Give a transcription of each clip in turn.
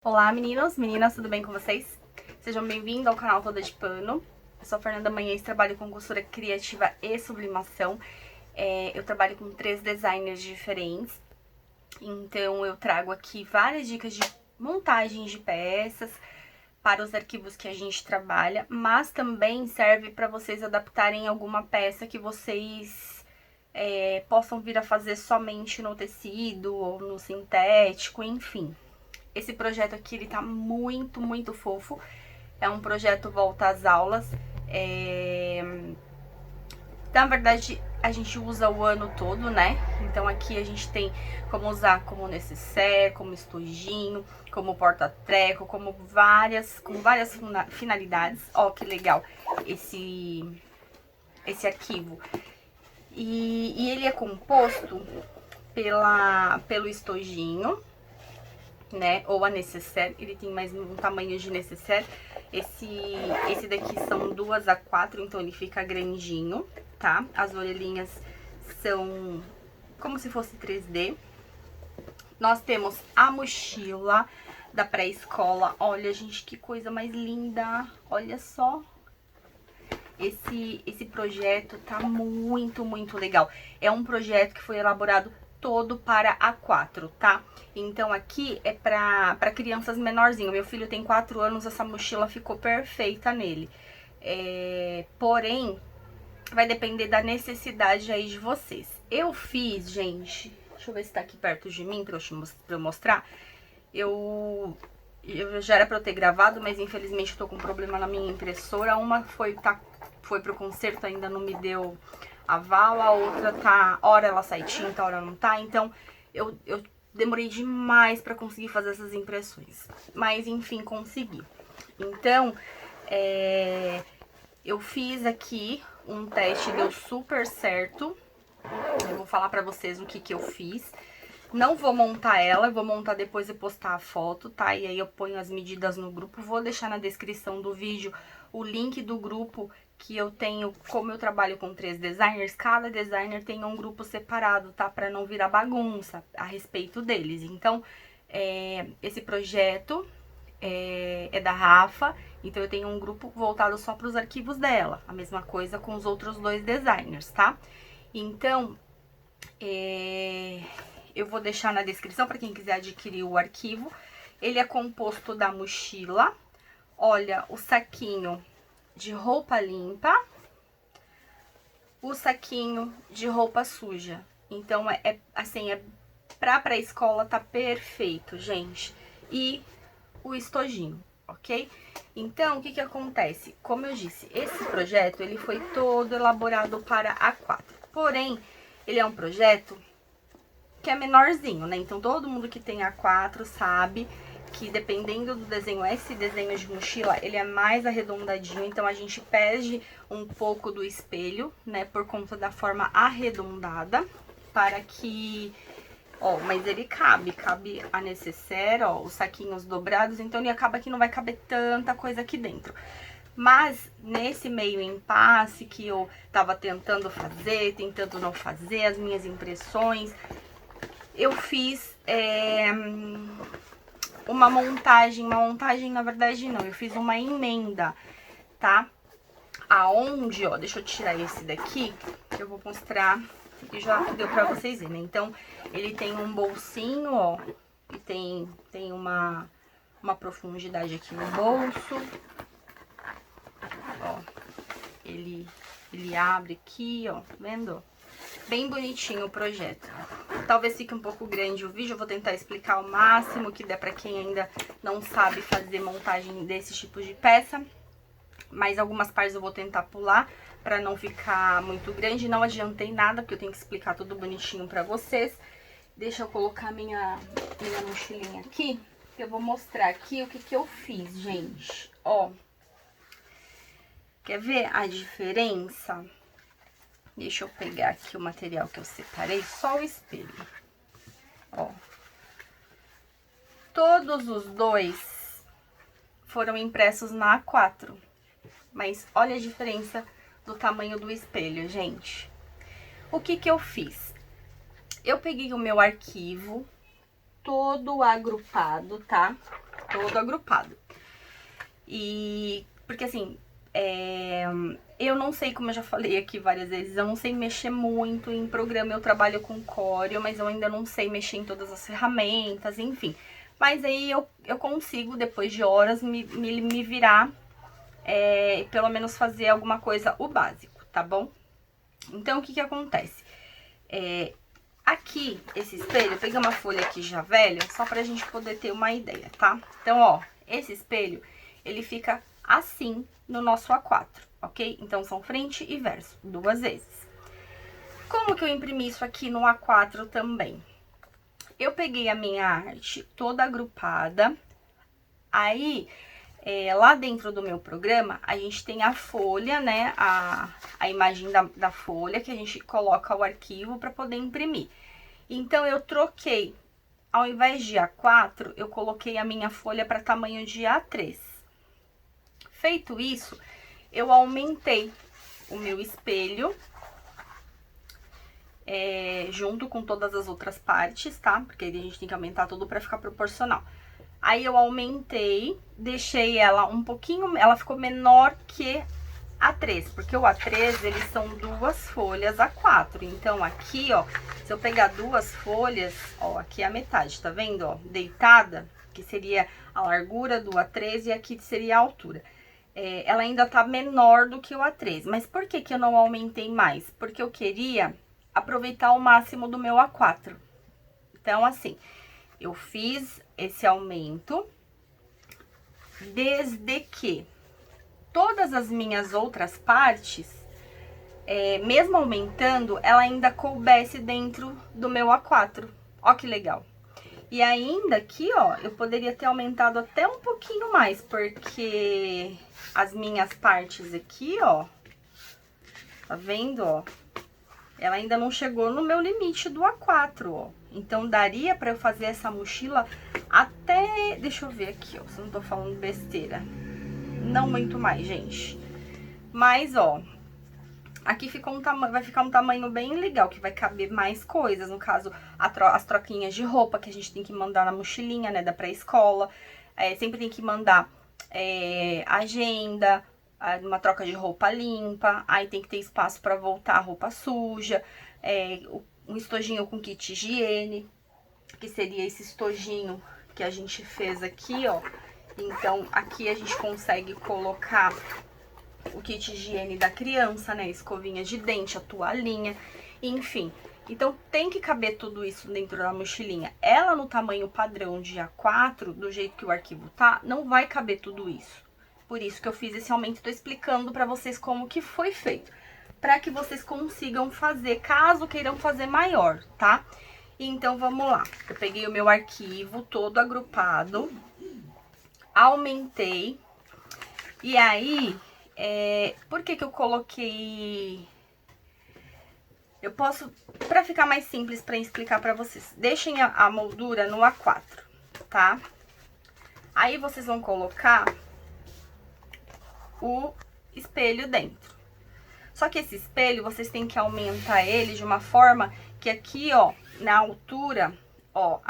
Olá meninos, meninas, tudo bem com vocês? Sejam bem-vindos ao canal Toda de Pano. Eu sou a Fernanda Manhães, trabalho com costura criativa e sublimação. Eu trabalho com 3 designers diferentes, então eu trago aqui várias dicas de montagens de peças para os arquivos que a gente trabalha, mas também serve para vocês adaptarem alguma peça que vocês possam vir a fazer somente no tecido ou no sintético, enfim. Esse projeto aqui, ele tá muito fofo. É um projeto volta às aulas. Na verdade, a gente usa o ano todo, né? Então aqui a gente tem como usar como necessaire, como estojinho, como porta-treco, com várias finalidades. Ó, que legal esse arquivo. E ele é composto pelo estojinho, né, ou a necessaire, ele tem mais um tamanho de necessaire. Esse daqui são 2 a 4, então ele fica grandinho, tá? As orelhinhas são como se fosse 3D. Nós temos a mochila da pré-escola. Olha, gente, que coisa mais linda. Olha só. Esse projeto tá muito legal. É um projeto que foi elaborado todo para A4, tá? Então aqui é pra crianças menorzinhas. Meu filho tem 4 anos, essa mochila ficou perfeita nele. Porém, vai depender da necessidade aí de vocês. Eu fiz, gente, deixa eu ver se tá aqui perto de mim pra eu mostrar. Eu já era pra eu ter gravado, mas infelizmente eu tô com um problema na minha impressora. Uma foi pro conserto, ainda não me deu aval, a outra tá, hora ela sai tinta, hora não tá, então eu demorei demais pra conseguir fazer essas impressões, mas enfim, consegui. Então, eu fiz aqui um teste, deu super certo. Eu vou falar pra vocês o que eu fiz. Não vou montar ela, eu vou montar depois e postar a foto, tá? E aí eu ponho as medidas no grupo. Vou deixar na descrição do vídeo o link do grupo que eu tenho. Como eu trabalho com 3 designers, cada designer tem um grupo separado, tá? Pra não virar bagunça a respeito deles. Então, esse projeto é da Rafa, então eu tenho um grupo voltado só para os arquivos dela. A mesma coisa com os outros 2 designers, tá? Então, eu vou deixar na descrição para quem quiser adquirir o arquivo. Ele é composto da mochila, olha, o saquinho de roupa limpa, o saquinho de roupa suja. Então, assim, pra escola tá perfeito, gente. E o estojinho, ok? Então, o que que acontece? Como eu disse, esse projeto, ele foi todo elaborado para A4. Porém, ele é um projeto que é menorzinho, né? Então, todo mundo que tem A4 sabe que dependendo do desenho, esse desenho de mochila, ele é mais arredondadinho, então a gente perde um pouco do espelho, né? Por conta da forma arredondada, para que... Ó, mas ele cabe a necessaire, ó, os saquinhos dobrados, então ele acaba que não vai caber tanta coisa aqui dentro. Mas nesse meio impasse que eu tava tentando fazer, tentando não fazer, as minhas impressões, eu fiz uma montagem na verdade não, eu fiz uma emenda, tá? Aonde, ó, deixa eu tirar esse daqui, que eu vou mostrar e já deu pra vocês verem, né? Então, ele tem um bolsinho, ó, e tem uma profundidade aqui no bolso, ó, ele abre aqui, ó, vendo? Bem bonitinho o projeto. Talvez fique um pouco grande o vídeo, eu vou tentar explicar o máximo que der pra quem ainda não sabe fazer montagem desse tipo de peça. Mas algumas partes eu vou tentar pular pra não ficar muito grande. Não adiantei nada, porque eu tenho que explicar tudo bonitinho pra vocês. Deixa eu colocar minha mochilinha aqui, que eu vou mostrar aqui o que eu fiz, gente. Ó, quer ver a diferença? Deixa eu pegar aqui o material que eu separei, só o espelho. Ó, todos os 2 foram impressos na A4. Mas olha a diferença do tamanho do espelho, gente. O que eu fiz? Eu peguei o meu arquivo todo agrupado, tá? todo agrupado. E, porque assim, eu não sei, como eu já falei aqui várias vezes, eu não sei mexer muito em programa, eu trabalho com Corel, mas eu ainda não sei mexer em todas as ferramentas, enfim. Mas aí eu consigo, depois de horas, me virar, pelo menos fazer alguma coisa, o básico, tá bom? Então, o que que acontece? Aqui, esse espelho, eu peguei uma folha aqui já velha, só pra gente poder ter uma ideia, tá? Então, ó, esse espelho, ele fica assim no nosso A4, ok? Então, são frente e verso, 2 vezes. Como que eu imprimi isso aqui no A4 também? Eu peguei a minha arte toda agrupada, aí, lá dentro do meu programa, a gente tem a folha, né, a imagem da folha, que a gente coloca o arquivo para poder imprimir. Então, eu troquei, ao invés de A4, eu coloquei a minha folha para tamanho de A3. Feito isso, eu aumentei o meu espelho, junto com todas as outras partes, tá? Porque a gente tem que aumentar tudo para ficar proporcional. Aí eu aumentei, deixei ela um pouquinho, ela ficou menor que A3, porque o A3, eles são 2 folhas A4. Então, aqui, ó, se eu pegar 2 folhas, ó, aqui é a metade, tá vendo, ó? Deitada, que seria a largura do A3 e aqui seria a altura. Ela ainda tá menor do que o A3. Mas por que que eu não aumentei mais? Porque eu queria aproveitar o máximo do meu A4. Então, assim, eu fiz esse aumento, desde que todas as minhas outras partes, mesmo aumentando, ela ainda coubesse dentro do meu A4. Ó que legal. E ainda aqui, ó, eu poderia ter aumentado até um pouquinho mais, porque as minhas partes aqui, ó, tá vendo, ó? Ela ainda não chegou no meu limite do A4, ó. Então, daria pra eu fazer essa mochila até... Deixa eu ver aqui, ó, se eu não tô falando besteira. Não muito mais, gente. Mas, ó, aqui ficou vai ficar um tamanho bem legal, que vai caber mais coisas. No caso, as troquinhas de roupa que a gente tem que mandar na mochilinha, né, da pré-escola. Sempre tem que mandar agenda, uma troca de roupa limpa. Aí tem que ter espaço para voltar a roupa suja. Um estojinho com kit higiene, que seria esse estojinho que a gente fez aqui, ó. Então, aqui a gente consegue colocar o kit higiene da criança, né? Escovinha de dente, a toalhinha, enfim. Então, tem que caber tudo isso dentro da mochilinha. Ela, no tamanho padrão de A4, do jeito que o arquivo tá, não vai caber tudo isso. Por isso que eu fiz esse aumento, tô explicando pra vocês como que foi feito. Pra que vocês consigam fazer, caso queiram fazer maior, tá? Então, vamos lá. Eu peguei o meu arquivo todo agrupado, aumentei, e aí... por que que eu coloquei... Eu posso, pra ficar mais simples pra explicar pra vocês, deixem a moldura no A4, tá? Aí vocês vão colocar o espelho dentro. Só que esse espelho, vocês têm que aumentar ele de uma forma que aqui, ó, na altura, ó,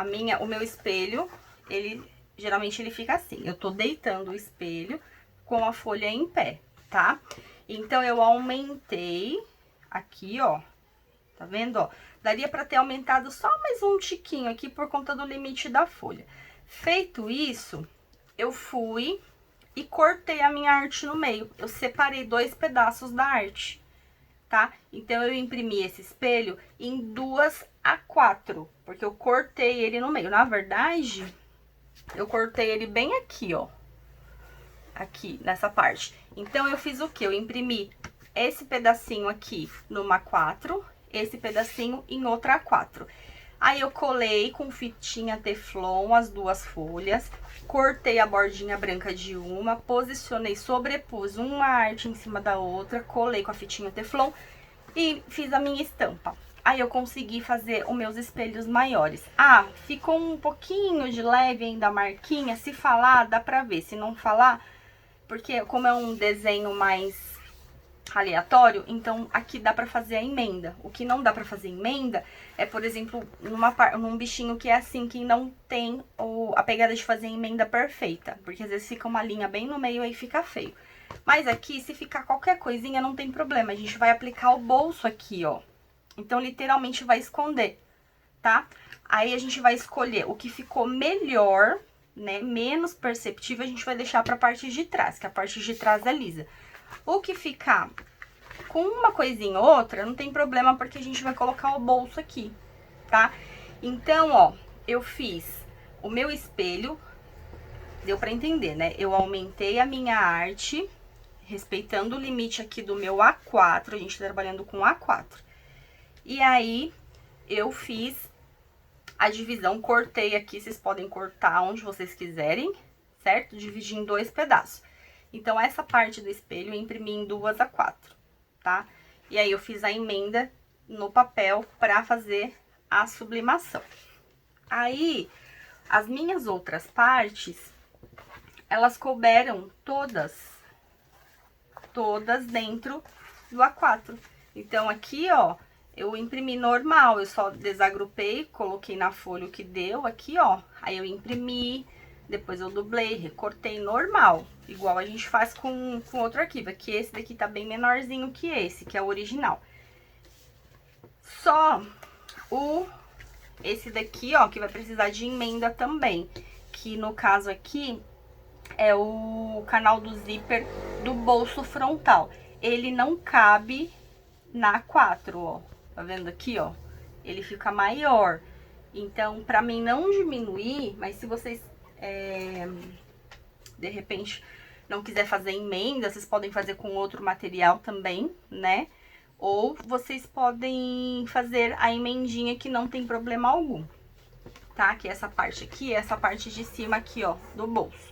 o meu espelho, geralmente ele fica assim. Eu tô deitando o espelho com a folha em pé, tá? Então, eu aumentei aqui, ó, tá vendo, ó? Daria pra ter aumentado só mais um tiquinho aqui por conta do limite da folha. Feito isso, eu fui e cortei a minha arte no meio. Eu separei 2 pedaços da arte, tá? Então, eu imprimi esse espelho em 2 A4, porque eu cortei ele no meio. Na verdade, eu cortei ele bem aqui, ó. Aqui, nessa parte. Então, eu fiz o quê? Eu imprimi esse pedacinho aqui numa A4, esse pedacinho em outra A4. Aí, eu colei com fitinha Teflon as 2 folhas, cortei a bordinha branca de uma, posicionei, sobrepus uma arte em cima da outra, colei com a fitinha Teflon e fiz a minha estampa. Aí, eu consegui fazer os meus espelhos maiores. Ah, ficou um pouquinho de leve ainda a marquinha, se falar, dá pra ver, se não falar... Porque como é um desenho mais aleatório, então aqui dá pra fazer a emenda. O que não dá pra fazer emenda é, por exemplo, num bichinho que é assim, que não tem a pegada de fazer emenda perfeita, porque às vezes fica uma linha bem no meio e fica feio. Mas aqui, se ficar qualquer coisinha, não tem problema, a gente vai aplicar o bolso aqui, ó. Então, literalmente vai esconder, tá? Aí a gente vai escolher o que ficou melhor, né, menos perceptível, a gente vai deixar pra parte de trás, que a parte de trás é lisa. O que ficar com uma coisinha ou outra, não tem problema, porque a gente vai colocar o bolso aqui, tá? Então, ó, eu fiz o meu espelho, deu pra entender, né? Eu aumentei a minha arte, respeitando o limite aqui do meu A4, a gente tá trabalhando com A4. E aí, eu fiz a divisão, cortei aqui, vocês podem cortar onde vocês quiserem, certo? Dividi em 2 pedaços. Então, essa parte do espelho eu imprimi em 2 A4, tá? E aí, eu fiz a emenda no papel pra fazer a sublimação. Aí, as minhas outras partes, elas couberam todas dentro do A4. Então, aqui, ó, eu imprimi normal, eu só desagrupei, coloquei na folha o que deu aqui, ó. Aí eu imprimi, depois eu dublei, recortei normal, igual a gente faz com outro arquivo. Aqui esse daqui tá bem menorzinho que esse, que é o original. Só esse daqui, ó, que vai precisar de emenda também, que no caso aqui é o canal do zíper do bolso frontal. Ele não cabe na A4, ó. Tá vendo aqui, ó? Ele fica maior. Então, pra mim não diminuir, mas se vocês, de repente, não quiser fazer emenda, vocês podem fazer com outro material também, né? Ou vocês podem fazer a emendinha que não tem problema algum, tá? Que essa parte aqui, essa parte de cima aqui, ó, do bolso.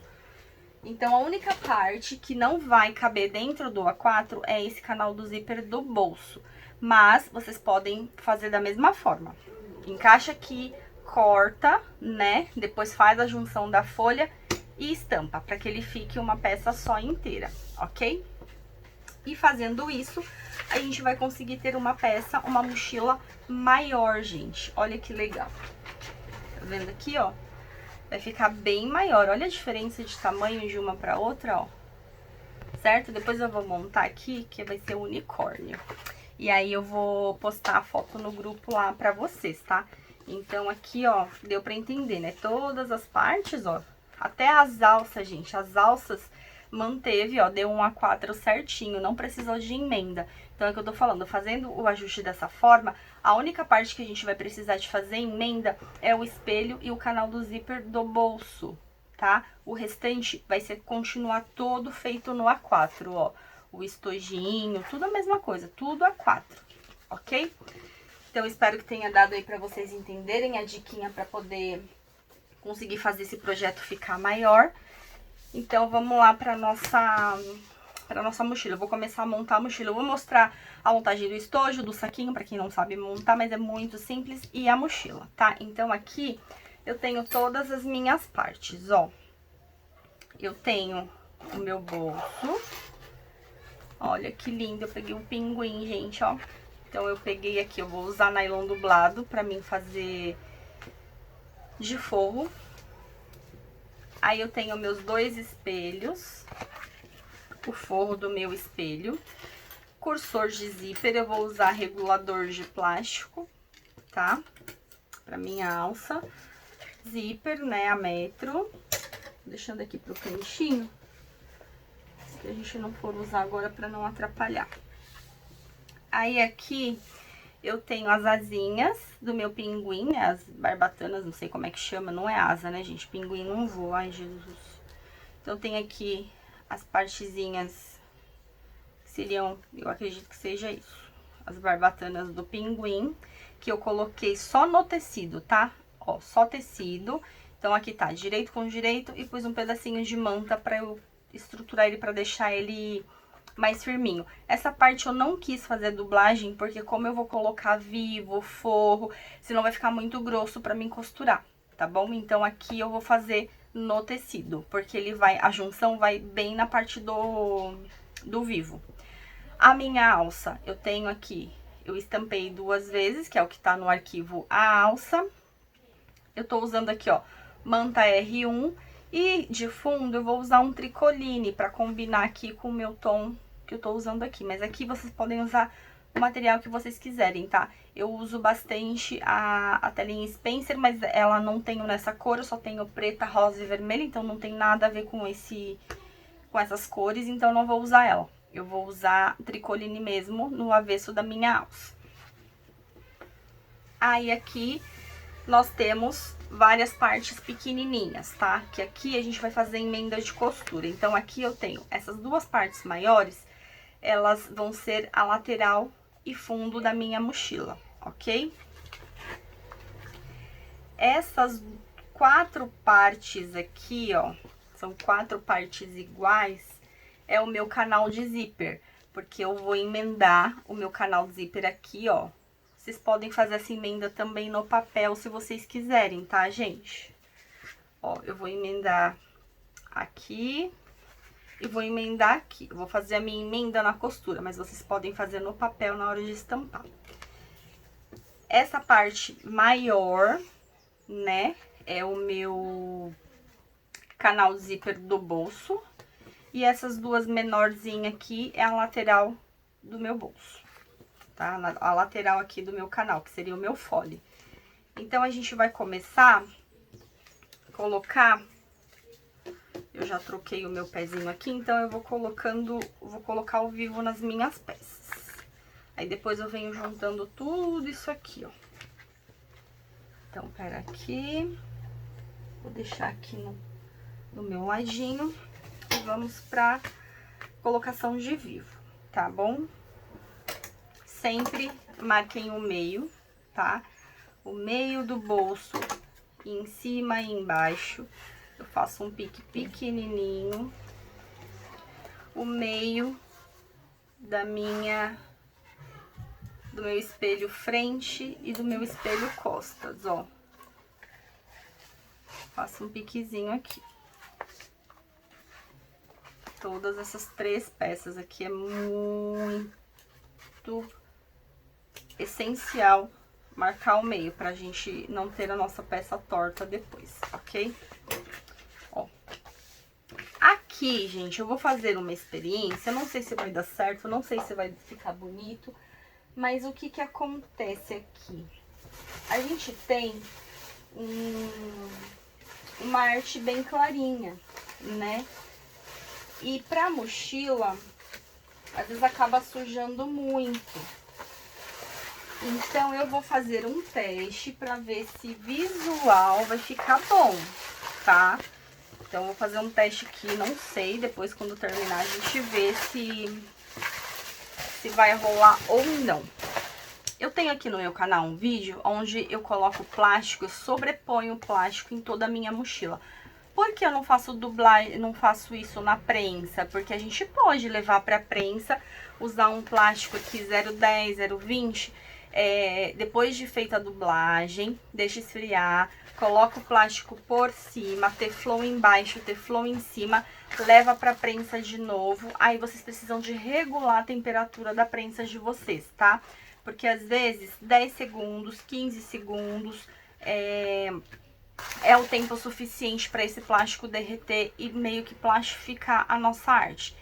Então, a única parte que não vai caber dentro do A4 é esse canal do zíper do bolso. Mas, vocês podem fazer da mesma forma. Encaixa aqui, corta, né? Depois faz a junção da folha e estampa, para que ele fique uma peça só inteira, ok? E fazendo isso, a gente vai conseguir ter uma peça, uma mochila maior, gente. Olha que legal. Tá vendo aqui, ó? Vai ficar bem maior. Olha a diferença de tamanho de uma pra outra, ó. Certo? Depois eu vou montar aqui, que vai ser o unicórnio. E aí eu vou postar a foto no grupo lá pra vocês, tá? Então aqui, ó, deu pra entender, né? Todas as partes, ó. Até as alças, gente. As alças manteve, ó, deu um A4 certinho, não precisou de emenda. Então é o que eu tô falando, fazendo o ajuste dessa forma, a única parte que a gente vai precisar de fazer emenda é o espelho e o canal do zíper do bolso, tá? O restante vai ser continuar todo feito no A4, ó. O estojinho, tudo a mesma coisa, tudo A4, ok? Então espero que tenha dado aí pra vocês entenderem a diquinha pra poder conseguir fazer esse projeto ficar maior. Então, vamos lá pra nossa mochila. Eu vou começar a montar a mochila. Eu vou mostrar a montagem do estojo, do saquinho, pra quem não sabe montar, mas é muito simples, e a mochila, tá? Então, aqui eu tenho todas as minhas partes, ó. Eu tenho o meu bolso. Olha que lindo, eu peguei um pinguim, gente, ó. Então, eu peguei aqui, eu vou usar nylon dublado pra mim fazer de forro. Aí eu tenho meus 2 espelhos, o forro do meu espelho, cursor de zíper, eu vou usar regulador de plástico, tá? Pra minha alça, zíper, né, a metro, deixando aqui pro cantinho, que a gente não for usar agora pra não atrapalhar. Aí aqui eu tenho as asinhas do meu pinguim, né, as barbatanas, não sei como é que chama, não é asa, né, gente? Pinguim não voa, ai, Jesus. Então, tem aqui as partezinhas, seriam, eu acredito que seja isso, as barbatanas do pinguim, que eu coloquei só no tecido, tá? Ó, só tecido. Então, aqui tá direito com direito e pus um pedacinho de manta pra eu estruturar ele, pra deixar ele mais firminho. Essa parte eu não quis fazer dublagem, porque como eu vou colocar vivo, forro, senão vai ficar muito grosso pra mim costurar, tá bom? Então aqui eu vou fazer no tecido, porque ele vai, a junção vai bem na parte do vivo. A minha alça, eu tenho aqui, eu estampei 2 vezes, que é o que tá no arquivo a alça. Eu tô usando aqui, ó, manta R1. E de fundo eu vou usar um tricoline pra combinar aqui com o meu tom que eu tô usando aqui. Mas aqui vocês podem usar o material que vocês quiserem, tá? Eu uso bastante a telinha Spencer, mas ela não tenho nessa cor, eu só tenho preta, rosa e vermelha, então não tem nada a ver com essas cores, então eu não vou usar ela. Eu vou usar tricoline mesmo no avesso da minha alça. Aí aqui nós temos várias partes pequenininhas, tá? Que aqui a gente vai fazer emenda de costura. Então aqui eu tenho essas 2 partes maiores, elas vão ser a lateral e fundo da minha mochila, ok? Essas 4 partes aqui, ó, são 4 partes iguais, é o meu canal de zíper, porque eu vou emendar o meu canal de zíper aqui, ó. Vocês podem fazer essa emenda também no papel, se vocês quiserem, tá, gente? Ó, eu vou emendar aqui e vou emendar aqui. Eu vou fazer a minha emenda na costura, mas vocês podem fazer no papel na hora de estampar. Essa parte maior, né, é o meu canal zíper do bolso. E essas 2 menorzinhas aqui é a lateral do meu bolso, tá? A lateral aqui do meu canal, que seria o meu fole. Então, a gente vai começar a colocar... Eu já troquei o meu pezinho aqui, então eu vou colocar ao vivo nas minhas peças. Aí depois eu venho juntando tudo isso aqui, ó. Então, pera aqui. Vou deixar aqui no meu ladinho. E vamos pra colocação de vivo, tá bom? Sempre marquem o meio, tá? O meio do bolso, em cima e embaixo. Eu faço um pique pequenininho. O meio do meu espelho frente e do meu espelho costas, ó. Faço um piquezinho aqui. Todas essas 3 peças aqui é muito essencial marcar o meio, pra gente não ter a nossa peça torta depois, ok? Ó. Aqui, gente, eu vou fazer uma experiência, eu não sei se vai dar certo, não sei se vai ficar bonito, mas o que que acontece aqui? A gente tem uma arte bem clarinha, né? E pra mochila, às vezes acaba sujando muito. Então, eu vou fazer um teste pra ver se visual vai ficar bom, tá? Então, eu vou fazer um teste aqui, não sei, depois quando terminar a gente vê se vai rolar ou não. Eu tenho aqui no meu canal um vídeo onde eu coloco plástico, eu sobreponho o plástico em toda a minha mochila. Por que eu não faço dublagem, não faço isso na prensa? Porque a gente pode levar pra prensa, usar um plástico aqui 0,10, 0,20, depois de feita a dublagem, deixa esfriar, coloca o plástico por cima, teflon embaixo, teflon em cima, leva pra prensa de novo. Aí vocês precisam de regular a temperatura da prensa de vocês, tá? Porque às vezes 10 segundos, 15 segundos é o tempo suficiente para esse plástico derreter e meio que plastificar a nossa arte.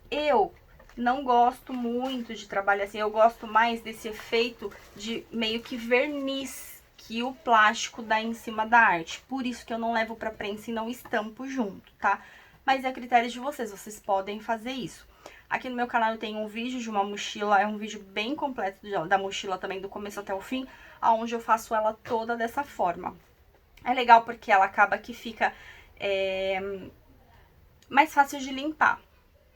Eu não gosto muito de trabalhar assim, eu gosto mais desse efeito de meio que verniz que o plástico dá em cima da arte. Por isso que eu não levo para prensa e não estampo junto, tá? Mas é a critério de vocês, vocês podem fazer isso. Aqui no meu canal eu tenho um vídeo de uma mochila, é um vídeo bem completo da mochila também, do começo até o fim, onde eu faço ela toda dessa forma. É legal porque ela acaba que fica mais fácil de limpar,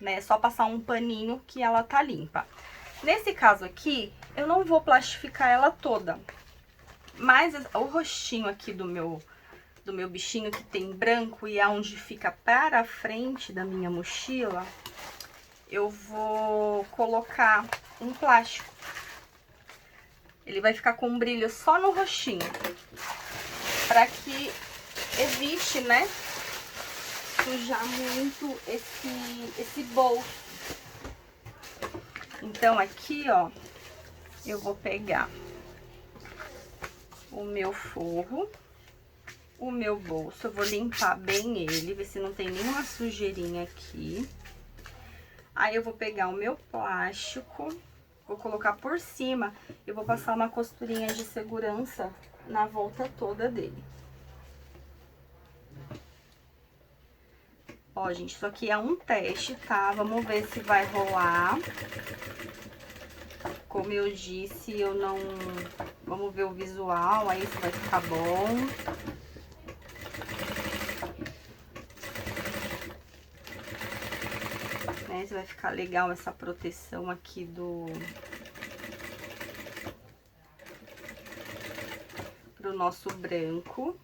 né? É só passar um paninho que ela tá limpa. Nesse caso aqui, eu não vou plastificar ela toda, mas o rostinho aqui do meu bichinho que tem branco e aonde fica para frente da minha mochila, eu vou colocar um plástico. Ele vai ficar com um brilho só no rostinho, para que evite, né, sujar muito esse bolso. Então, aqui, ó, eu vou pegar o meu forro, o meu bolso, eu vou limpar bem ele, ver se não tem nenhuma sujeirinha aqui. Aí, eu vou pegar o meu plástico, vou colocar por cima e vou passar uma costurinha de segurança na volta toda dele. Ó, gente, isso aqui é um teste, tá? Vamos ver se vai rolar. Como eu disse, eu não... Vamos ver o visual, aí se vai ficar bom. Né? Se vai ficar legal essa proteção aqui pro nosso branco.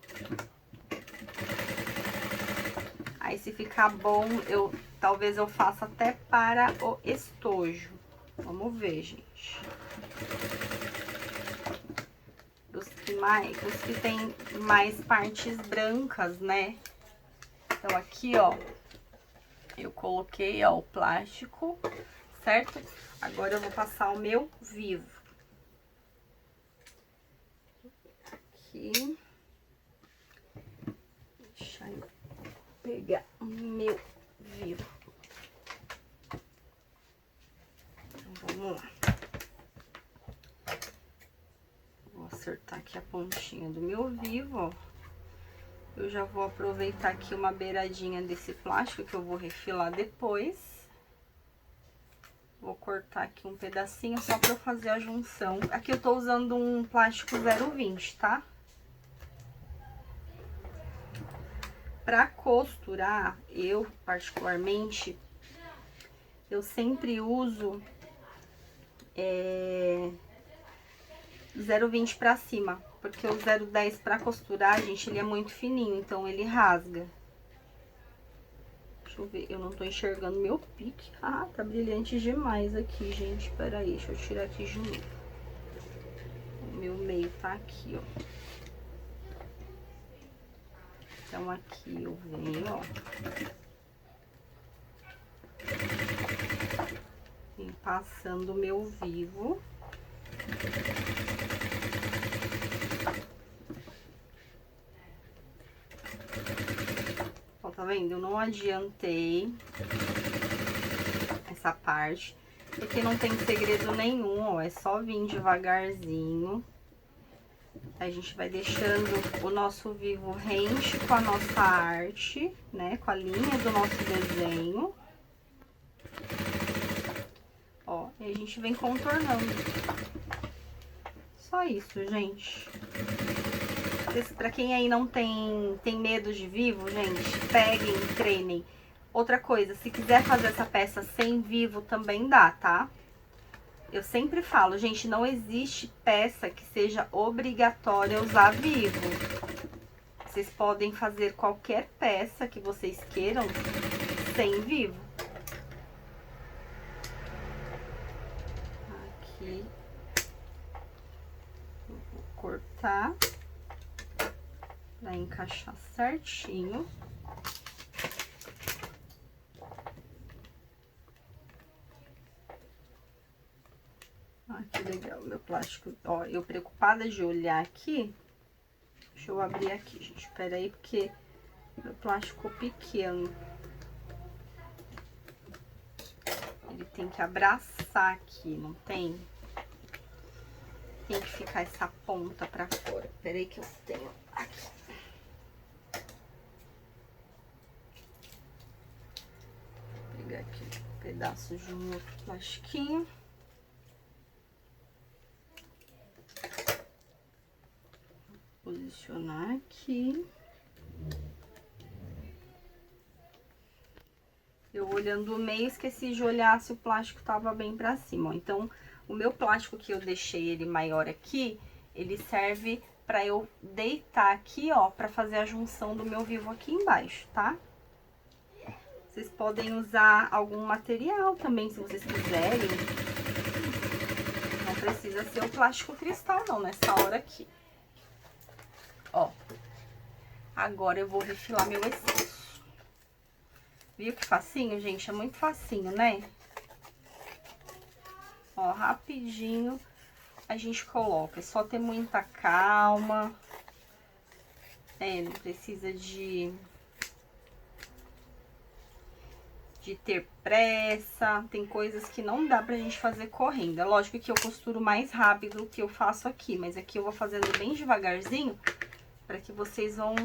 Aí, se ficar bom, talvez eu faça até para o estojo. Vamos ver, gente. Os que tem mais partes brancas, né? Então, aqui, ó, eu coloquei, ó, o plástico, certo? Agora, eu vou passar o meu vivo. Aqui. Deixa eu pegar o meu vivo. Então, vamos lá. Vou acertar aqui a pontinha do meu vivo, ó. Eu já vou aproveitar aqui uma beiradinha desse plástico que eu vou refilar depois. Vou cortar aqui um pedacinho só pra eu fazer a junção. Aqui eu tô usando um plástico 0,20, tá? Pra costurar, eu particularmente, eu sempre uso 0,20 pra cima, porque o 0,10 pra costurar, gente, ele é muito fininho, então ele rasga. Deixa eu ver, eu não tô enxergando meu pique. Ah, tá brilhante demais aqui, gente. Pera aí, deixa eu tirar aqui de novo. O meu meio tá aqui, ó. Então, aqui eu venho, ó. Vem passando o meu vivo. Ó, tá vendo? Eu não adiantei essa parte, porque não tem segredo nenhum, ó. É só vir devagarzinho. A gente vai deixando o nosso vivo rente com a nossa arte, né? Com a linha do nosso desenho. Ó, e a gente vem contornando. Só isso, gente. Pra quem aí não tem medo de vivo, gente, peguem, treinem. Outra coisa, se quiser fazer essa peça sem vivo, também dá, tá? Eu sempre falo, gente, não existe peça que seja obrigatória usar vivo. Vocês podem fazer qualquer peça que vocês queiram sem vivo. Aqui. Eu vou cortar pra encaixar certinho. Ah, que legal, meu plástico. Ó, eu preocupada de olhar aqui. Deixa eu abrir aqui, gente. Espera aí, porque meu plástico pequeno. Ele tem que abraçar aqui, não tem? Tem que ficar essa ponta pra fora. Espera aí que eu tenho aqui. Vou pegar aqui um pedaço de um outro plastiquinho. Posicionar aqui. Eu olhando o meio, esqueci de olhar se o plástico tava bem pra cima, ó. Então, o meu plástico que eu deixei ele maior aqui, ele serve pra eu deitar aqui, ó, pra fazer a junção do meu vivo aqui embaixo, tá? Vocês podem usar algum material também, se vocês quiserem. Não precisa ser o plástico cristal, não, nessa hora aqui. Ó, agora eu vou refilar meu excesso. Viu que facinho, gente? É muito facinho, né? Ó, rapidinho a gente coloca. É só ter muita calma. Não precisa de ter pressa. Tem coisas que não dá pra gente fazer correndo. É lógico que eu costuro mais rápido do que eu faço aqui, mas aqui eu vou fazendo bem devagarzinho, para que vocês vão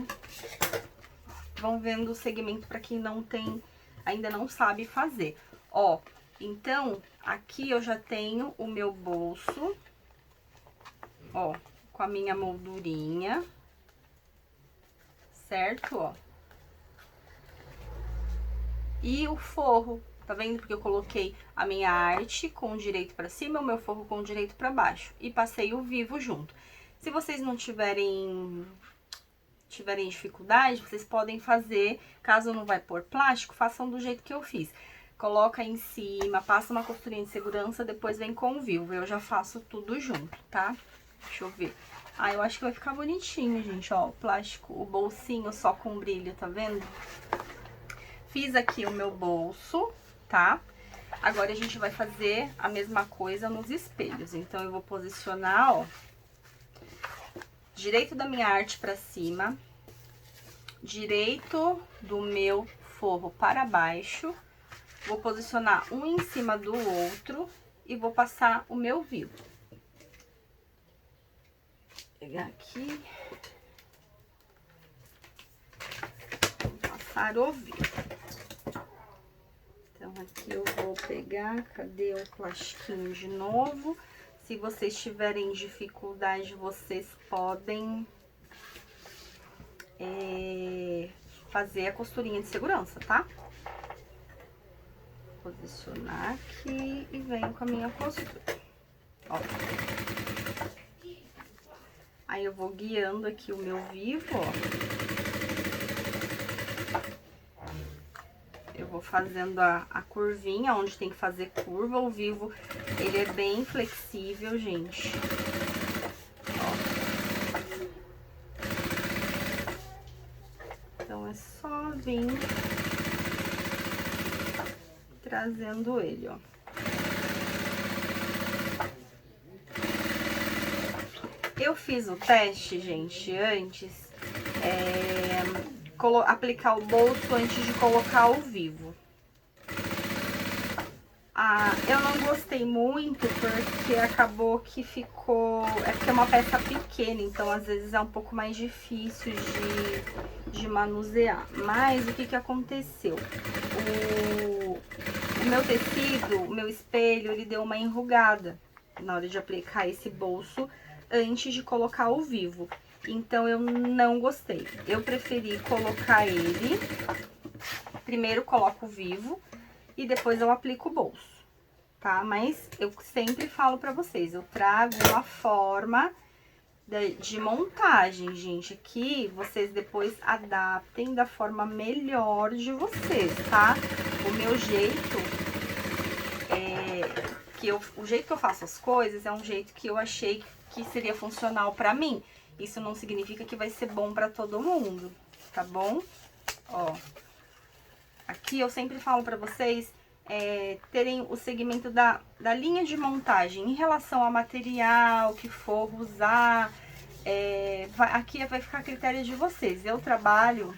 vendo o segmento para quem não tem, ainda não sabe fazer. Ó, então, aqui eu já tenho o meu bolso, ó, com a minha moldurinha, certo, ó. E o forro, tá vendo? Porque eu coloquei a minha arte com o direito pra cima, o meu forro com o direito pra baixo. E passei o vivo junto. Se vocês não tiverem dificuldade, vocês podem fazer, caso não vai pôr plástico, façam do jeito que eu fiz. Coloca em cima, passa uma costurinha de segurança, depois vem com o vivo. Eu já faço tudo junto, tá? Deixa eu ver. Ah, eu acho que vai ficar bonitinho, gente, ó, o plástico, o bolsinho só com brilho, tá vendo? Fiz aqui o meu bolso, tá? Agora a gente vai fazer a mesma coisa nos espelhos. Então, eu vou posicionar, ó, direito da minha arte pra cima, direito do meu forro para baixo. Vou posicionar um em cima do outro e vou passar o meu vivo. Vou pegar aqui. Vou passar o vivo. Então, aqui eu vou pegar, cadê o plastiquinho de novo? Se vocês tiverem dificuldade, vocês podem fazer a costurinha de segurança, tá? Posicionar aqui e venho com a minha costura. Ó. Aí eu vou guiando aqui o meu vivo, ó. Eu vou fazendo a curvinha, onde tem que fazer curva. O vivo, ele é bem flexível, gente. Ó. Então, é só vir trazendo ele, ó. Eu fiz o teste, gente, antes, aplicar o bolso antes de colocar o vivo. Ah, eu não gostei muito porque acabou que ficou... É porque é uma peça pequena, então às vezes é um pouco mais difícil de manusear. Mas o que que aconteceu? O meu tecido, o meu espelho, ele deu uma enrugada na hora de aplicar esse bolso antes de colocar o vivo. Então, eu não gostei. Eu preferi colocar ele, primeiro coloco o vivo e depois eu aplico o bolso, tá? Mas eu sempre falo pra vocês, eu trago uma forma de montagem, gente. Aqui, vocês depois adaptem da forma melhor de vocês, tá? O meu jeito o jeito que eu faço as coisas é um jeito que eu achei que seria funcional pra mim. Isso não significa que vai ser bom pra todo mundo, tá bom? Ó, aqui eu sempre falo pra vocês terem o segmento da linha de montagem em relação ao material que for usar. Aqui vai ficar a critério de vocês. Eu trabalho,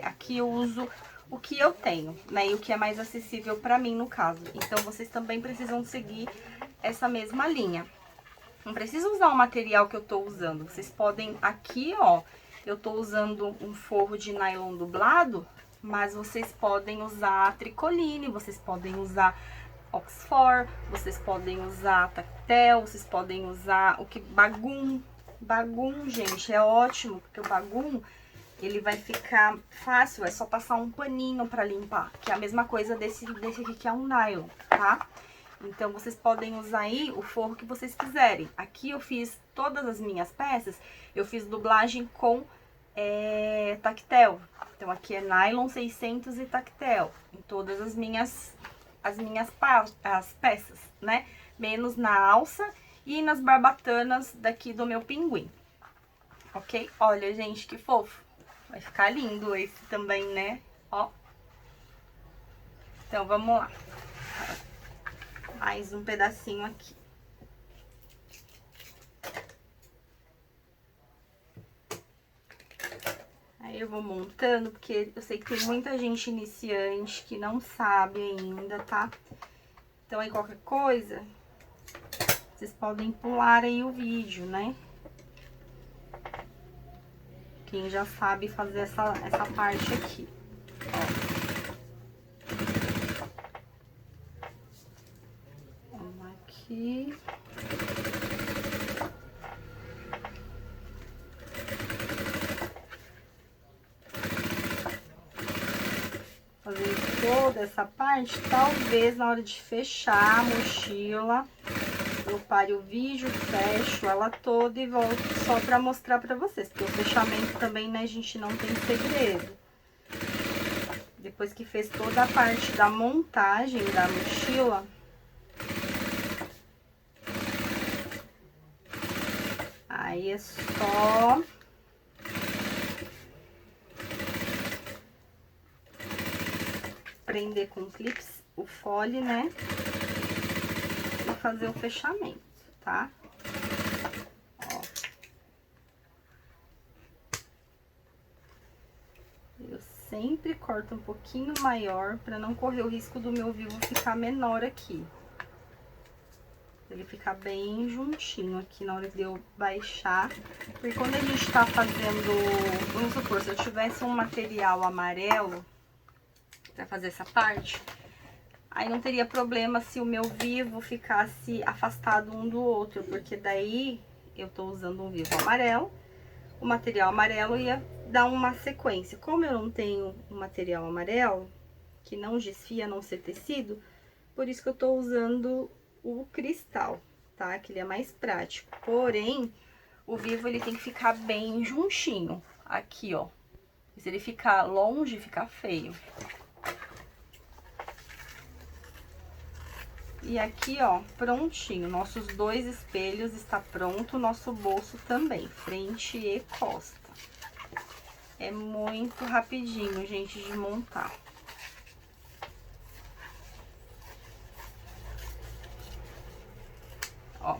aqui eu uso o que eu tenho, né? E o que é mais acessível pra mim, no caso. Então, vocês também precisam seguir essa mesma linha. Não precisa usar o material que eu tô usando. Vocês podem, aqui, ó, eu tô usando um forro de nylon dublado, mas vocês podem usar tricoline, vocês podem usar Oxford, vocês podem usar tactel, vocês podem usar bagum. Bagum, gente, é ótimo, porque o bagum, ele vai ficar fácil, é só passar um paninho pra limpar, que é a mesma coisa desse aqui, que é um nylon, tá? Então, vocês podem usar aí o forro que vocês quiserem. Aqui eu fiz todas as minhas peças, eu fiz dublagem com tactel. Então, aqui é nylon 600 e tactel, em todas as minhas peças, né? Menos na alça e nas barbatanas daqui do meu pinguim, ok? Olha, gente, que fofo. Vai ficar lindo esse também, né? Ó. Então, vamos lá. mais um pedacinho aqui. Aí eu vou montando, porque eu sei que tem muita gente iniciante que não sabe ainda, tá? Então aí qualquer coisa, vocês podem pular aí o vídeo, né? Quem já sabe fazer essa parte aqui, ó. Vamos aqui. Fazer toda essa parte, talvez na hora de fechar a mochila, eu pare o vídeo, fecho ela toda e volto só pra mostrar pra vocês, porque o fechamento também, né, gente, não tem segredo. Depois que fez toda a parte da montagem da mochila, aí é só prender com clips o fole, né? E fazer o fechamento, tá? Ó. Eu sempre corto um pouquinho maior pra não correr o risco do meu vivo ficar menor aqui. Ele ficar bem juntinho aqui na hora de eu baixar. Porque quando a gente tá fazendo, vamos supor, se eu tivesse um material amarelo pra fazer essa parte, aí não teria problema se o meu vivo ficasse afastado um do outro, porque daí eu tô usando um vivo amarelo, o material amarelo ia dar uma sequência. Como eu não tenho um material amarelo, que não desfia, a não ser tecido, por isso que eu tô usando o cristal, tá? Que ele é mais prático. Porém, o vivo ele tem que ficar bem juntinho, aqui, ó. Se ele ficar longe, fica feio. E aqui, ó, prontinho, nossos dois espelhos está pronto, nosso bolso também, frente e costa. É muito rapidinho, gente, de montar. Ó,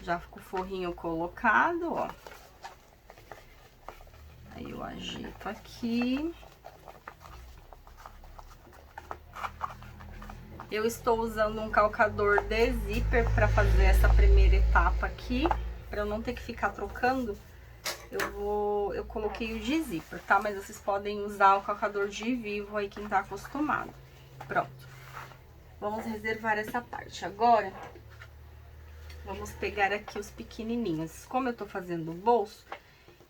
já ficou o forrinho colocado, ó. Aí eu ajeito aqui. Eu estou usando um calcador de zíper para fazer essa primeira etapa aqui, para eu não ter que ficar trocando. Eu coloquei o de zíper, tá? Mas vocês podem usar o calcador de vivo aí, quem tá acostumado. Pronto. Vamos reservar essa parte. Agora, vamos pegar aqui os pequenininhos. Como eu tô fazendo o bolso,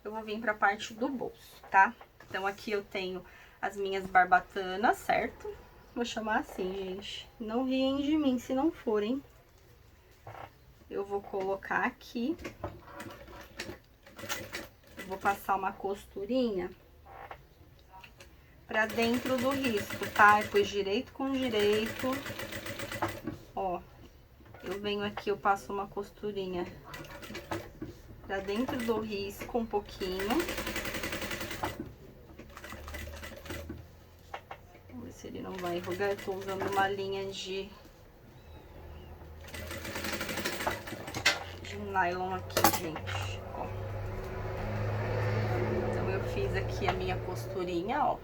eu vou vir pra parte do bolso, tá? Então, aqui eu tenho as minhas barbatanas, certo? Vou chamar assim, gente. Não riem de mim se não forem. Eu vou colocar aqui. Vou passar uma costurinha pra dentro do risco, tá? Depois direito com direito. Ó, eu venho aqui, eu passo uma costurinha pra dentro do risco um pouquinho. Vamos ver se ele não vai enrugar. Eu tô usando uma linha de nylon aqui, gente, ó. Então, eu fiz aqui a minha costurinha, ó.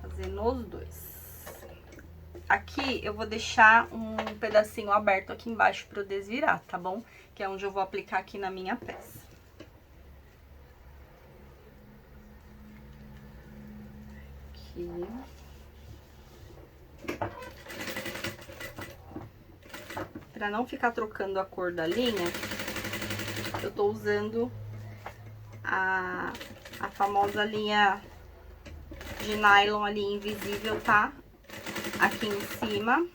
Fazendo os dois. Aqui eu vou deixar um pedacinho aberto aqui embaixo pra eu desvirar, tá bom? Que é onde eu vou aplicar aqui na minha peça. Aqui. Pra não ficar trocando a cor da linha, eu tô usando a famosa linha de nylon ali invisível, tá? Aqui em cima.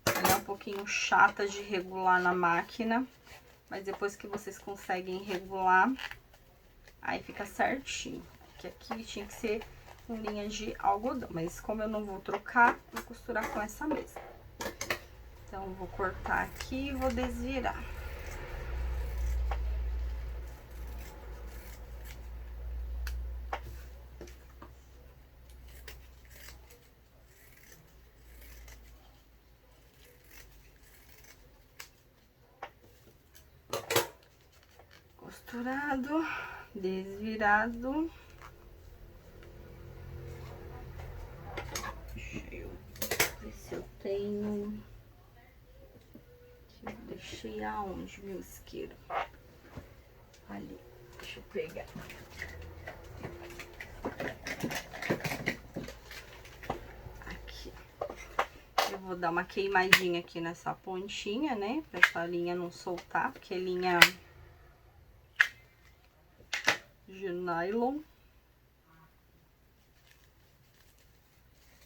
Ela é um pouquinho chata de regular na máquina, mas depois que vocês conseguem regular, aí fica certinho. Porque aqui tinha que ser com linha de algodão, mas como eu não vou trocar, vou costurar com essa mesma. Então, vou cortar aqui e vou desvirar. costurado, desvirado. Deixa eu ver se eu tenho... Eu deixei aonde, meu isqueiro? Ali, deixa eu pegar. Aqui. Eu vou dar uma queimadinha aqui nessa pontinha, né? Pra essa linha não soltar, porque é linha de nylon.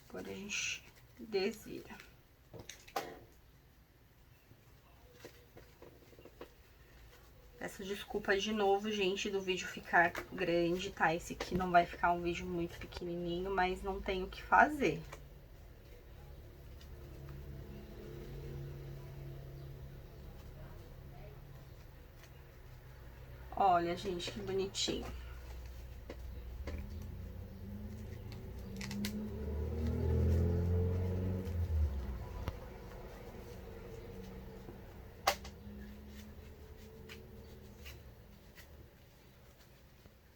Agora a gente desvira. Peço desculpa de novo, gente, do vídeo ficar grande, tá? Esse aqui não vai ficar um vídeo muito pequenininho, mas não tem o que fazer. Olha, gente, que bonitinho.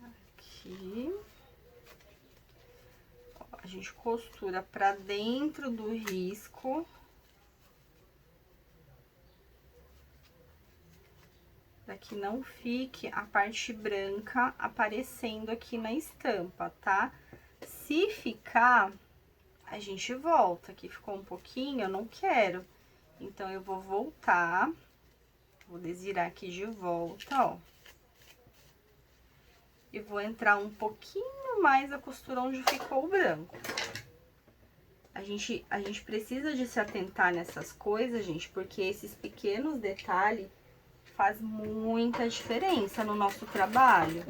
Aqui. Ó, a gente costura pra dentro do risco. Para que não fique a parte branca aparecendo aqui na estampa, tá? Se ficar, a gente volta. Aqui ficou um pouquinho, eu não quero. Então, eu vou voltar. Vou desvirar aqui de volta, ó. E vou entrar um pouquinho mais a costura onde ficou o branco. A gente precisa de se atentar nessas coisas, gente, porque esses pequenos detalhes faz muita diferença no nosso trabalho.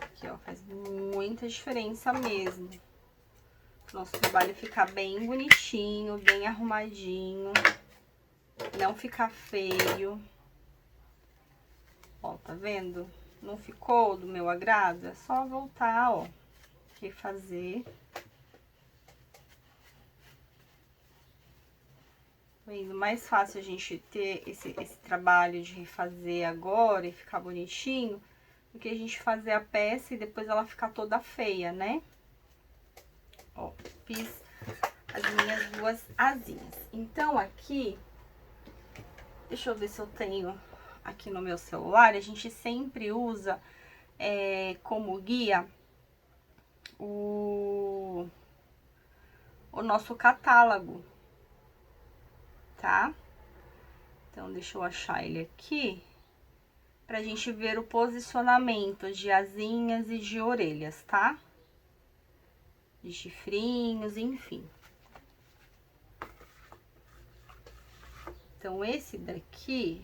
Aqui, ó, faz muita diferença mesmo. Nosso trabalho ficar bem bonitinho, bem arrumadinho. Não ficar feio. Ó, tá vendo? Não ficou do meu agrado? É só voltar, ó, refazer. Tá vendo? Mais fácil a gente ter esse trabalho de refazer agora e ficar bonitinho, do que a gente fazer a peça e depois ela ficar toda feia, né? Ó, fiz as minhas duas asinhas. Então, aqui... Deixa eu ver se eu tenho aqui no meu celular. A gente sempre usa como guia o nosso catálogo, tá? Então, deixa eu achar ele aqui pra gente ver o posicionamento de asinhas e de orelhas, tá? De chifrinhos, enfim. Então, esse daqui...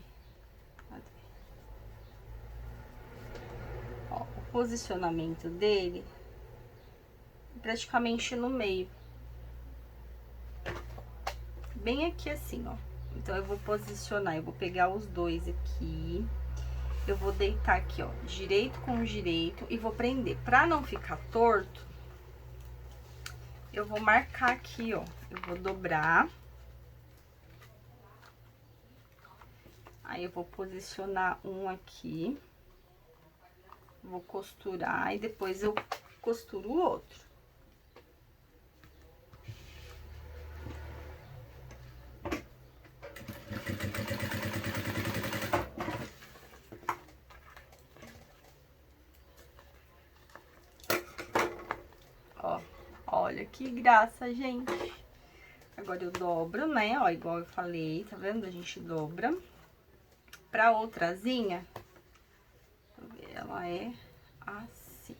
Ó, o posicionamento dele praticamente no meio. Bem aqui assim, ó. Então, eu vou posicionar, eu vou pegar os dois aqui. Eu vou deitar aqui, ó, direito com direito e vou prender. Pra não ficar torto, eu vou marcar aqui, ó. Eu vou dobrar. Aí, eu vou posicionar um aqui. Vou costurar e depois eu costuro o outro. Ó, olha que graça, gente. Agora eu dobro, né? Ó, igual eu falei, tá vendo? A gente dobra. Pra outra asinha, ela é assim.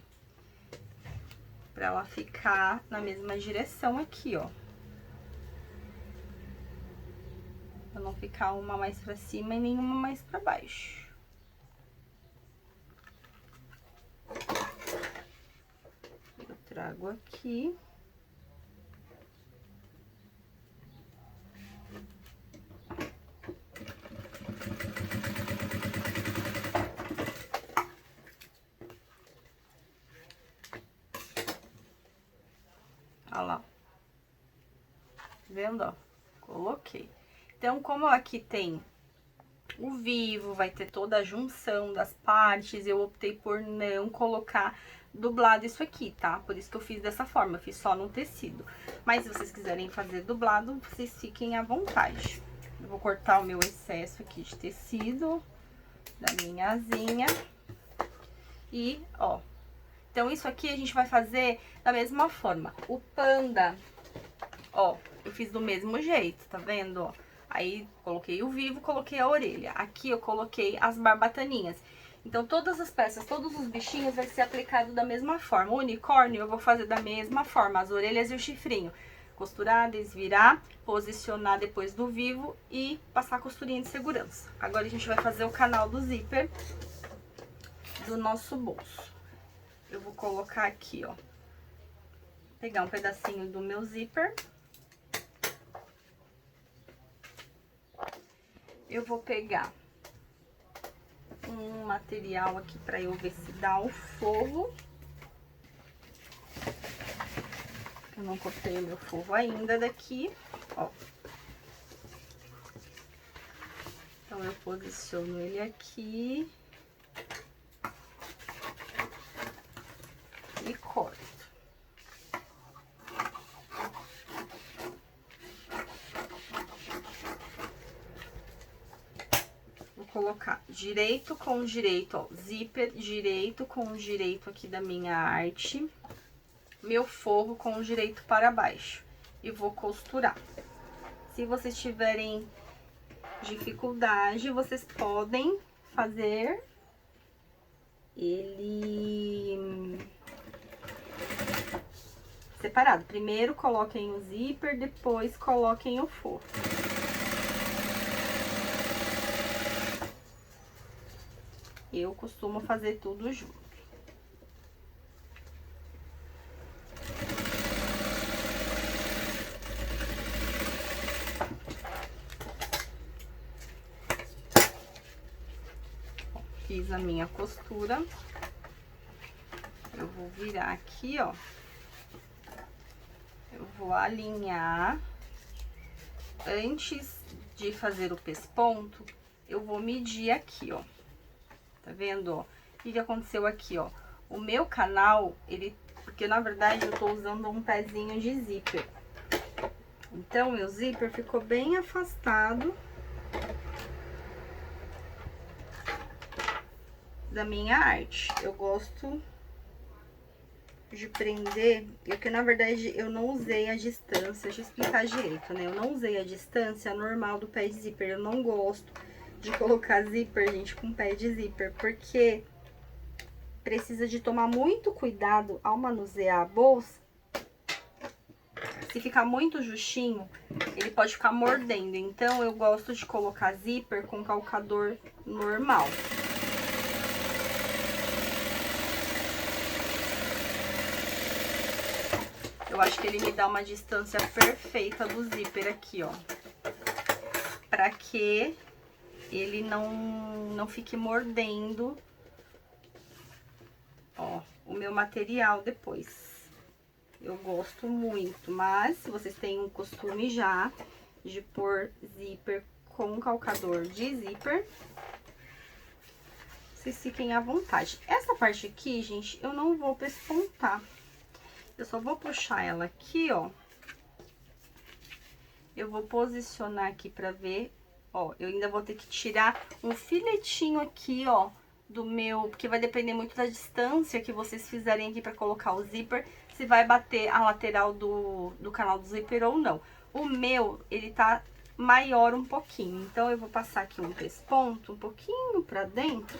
Pra ela ficar na mesma direção aqui, ó. Pra não ficar uma mais pra cima e nenhuma mais pra baixo. Eu trago aqui. vendo, ó? Coloquei. Então, como aqui tem o vivo, vai ter toda a junção das partes, eu optei por não colocar dublado isso aqui, tá? Por isso que eu fiz dessa forma, eu fiz só no tecido. Mas se vocês quiserem fazer dublado, vocês fiquem à vontade. Eu vou cortar o meu excesso aqui de tecido da minha asinha. E, ó. Então, isso aqui a gente vai fazer da mesma forma. O panda, ó, eu fiz do mesmo jeito, tá vendo, ó? Aí, coloquei o vivo, coloquei a orelha. Aqui eu coloquei as barbataninhas. Então, todas as peças, todos os bichinhos vai ser aplicado da mesma forma. O unicórnio eu vou fazer da mesma forma, as orelhas e o chifrinho. Costurar, desvirar, posicionar depois do vivo e passar a costurinha de segurança. Agora a gente vai fazer o canal do zíper do nosso bolso. Eu vou colocar aqui, ó. Pegar um pedacinho do meu zíper. Eu vou pegar um material aqui pra eu ver se dá o forro. Eu não cortei o meu forro ainda daqui, ó. Então, eu posiciono ele aqui. E corto. Vou colocar direito com direito, ó, zíper direito com direito aqui da minha arte, meu forro com direito para baixo e vou costurar. Se vocês tiverem dificuldade, vocês podem fazer ele separado. Primeiro coloquem o zíper, depois coloquem o forro. Eu costumo fazer tudo junto. Fiz a minha costura. Eu vou virar aqui, ó. Eu vou alinhar. Antes de fazer o pesponto, eu vou medir aqui, ó. Tá vendo, ó? O que aconteceu aqui, ó? O meu canal, ele... Porque, na verdade, eu tô usando um pezinho de zíper. Então, meu zíper ficou bem afastado da minha arte. Eu gosto de prender... Porque, na verdade, eu não usei a distância. Deixa eu explicar direito, né? Eu não usei a distância normal do pé de zíper. Eu não gosto de colocar zíper, gente, com pé de zíper, porque precisa de tomar muito cuidado ao manusear a bolsa. Se ficar muito justinho, ele pode ficar mordendo. Então, eu gosto de colocar zíper com calcador normal. Eu acho que ele me dá uma distância perfeita do zíper aqui, ó. Pra que ele não fique mordendo, ó, o meu material depois. Eu gosto muito, mas se vocês têm um costume já de pôr zíper com calcador de zíper, vocês fiquem à vontade. Essa parte aqui, gente, eu não vou pespontar. Eu só vou puxar ela aqui, ó. Eu vou posicionar aqui pra ver, ó. Eu ainda vou ter que tirar um filetinho aqui, ó, do meu... Porque vai depender muito da distância que vocês fizerem aqui pra colocar o zíper, se vai bater a lateral do canal do zíper ou não. O meu, ele tá maior um pouquinho, então eu vou passar aqui um pesponto um pouquinho pra dentro.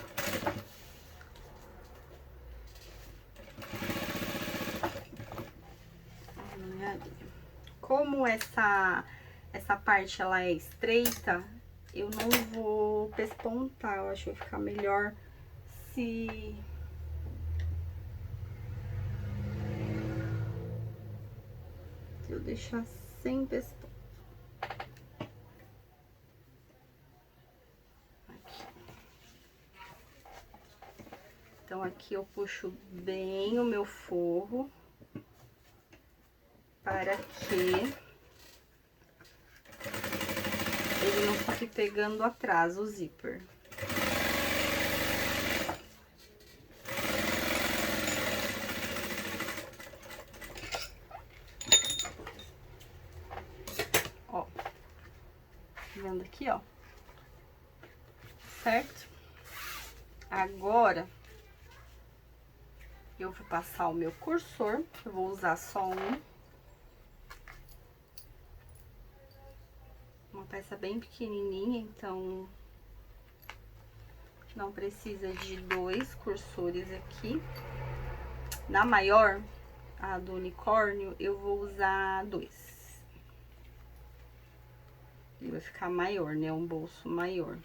Como essa parte ela é estreita, eu não vou pespontar. Eu acho que vai ficar melhor se eu deixar sem pesponto. Aqui. Então, aqui eu puxo bem o meu forro para que ele não fique pegando atrás o zíper. Ó, vendo aqui, ó, certo? Agora, eu vou passar o meu cursor, eu vou usar só uma peça bem pequenininha, então não precisa de 2 cursores aqui. Na maior, a do unicórnio, eu vou usar 2. Ele vai ficar maior, né? Um bolso maior.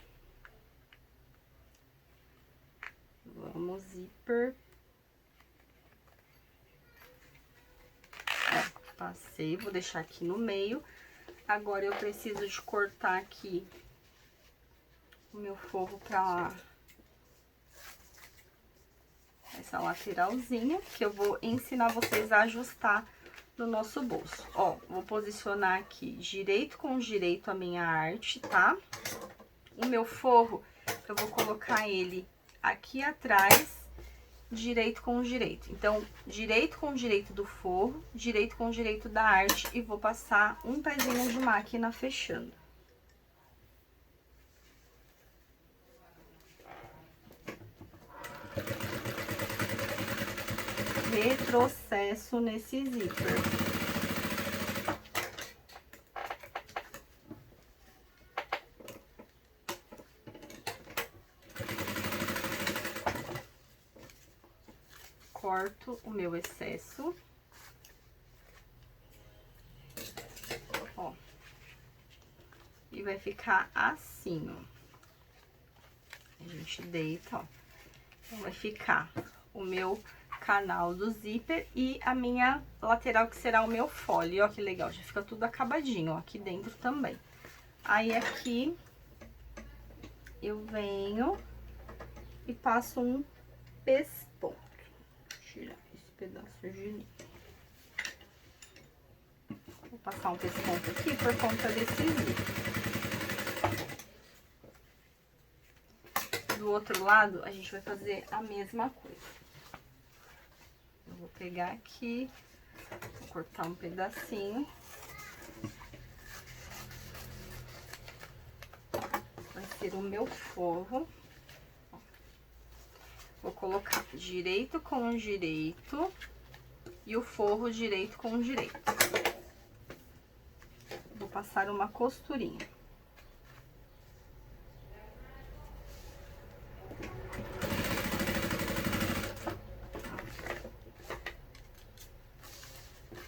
Vamos, zíper. Ó, passei, vou deixar aqui no meio. Agora, eu preciso de cortar aqui o meu forro pra essa lateralzinha, que eu vou ensinar vocês a ajustar no nosso bolso. Ó, vou posicionar aqui direito com direito a minha arte, tá? O meu forro, eu vou colocar ele aqui atrás, direito com direito. Então, direito com direito do forro, direito com direito da arte, e vou passar um pezinho de máquina fechando. Retrocesso nesse zíper. Corto o meu excesso. Ó. E vai ficar assim, ó. A gente deita, ó. Então, vai ficar o meu canal do zíper e a minha lateral, que será o meu fole. Ó, que legal, já fica tudo acabadinho, ó, aqui dentro também. Aí, aqui, eu venho e passo um pesponto. Tirar esse pedaço de linha. Vou passar um pesponto aqui por conta desse zíper. Do outro lado, a gente vai fazer a mesma coisa. Eu vou pegar aqui, vou cortar um pedacinho. Vai ser o meu forro. Vou colocar direito com direito e o forro direito com direito. Vou passar uma costurinha.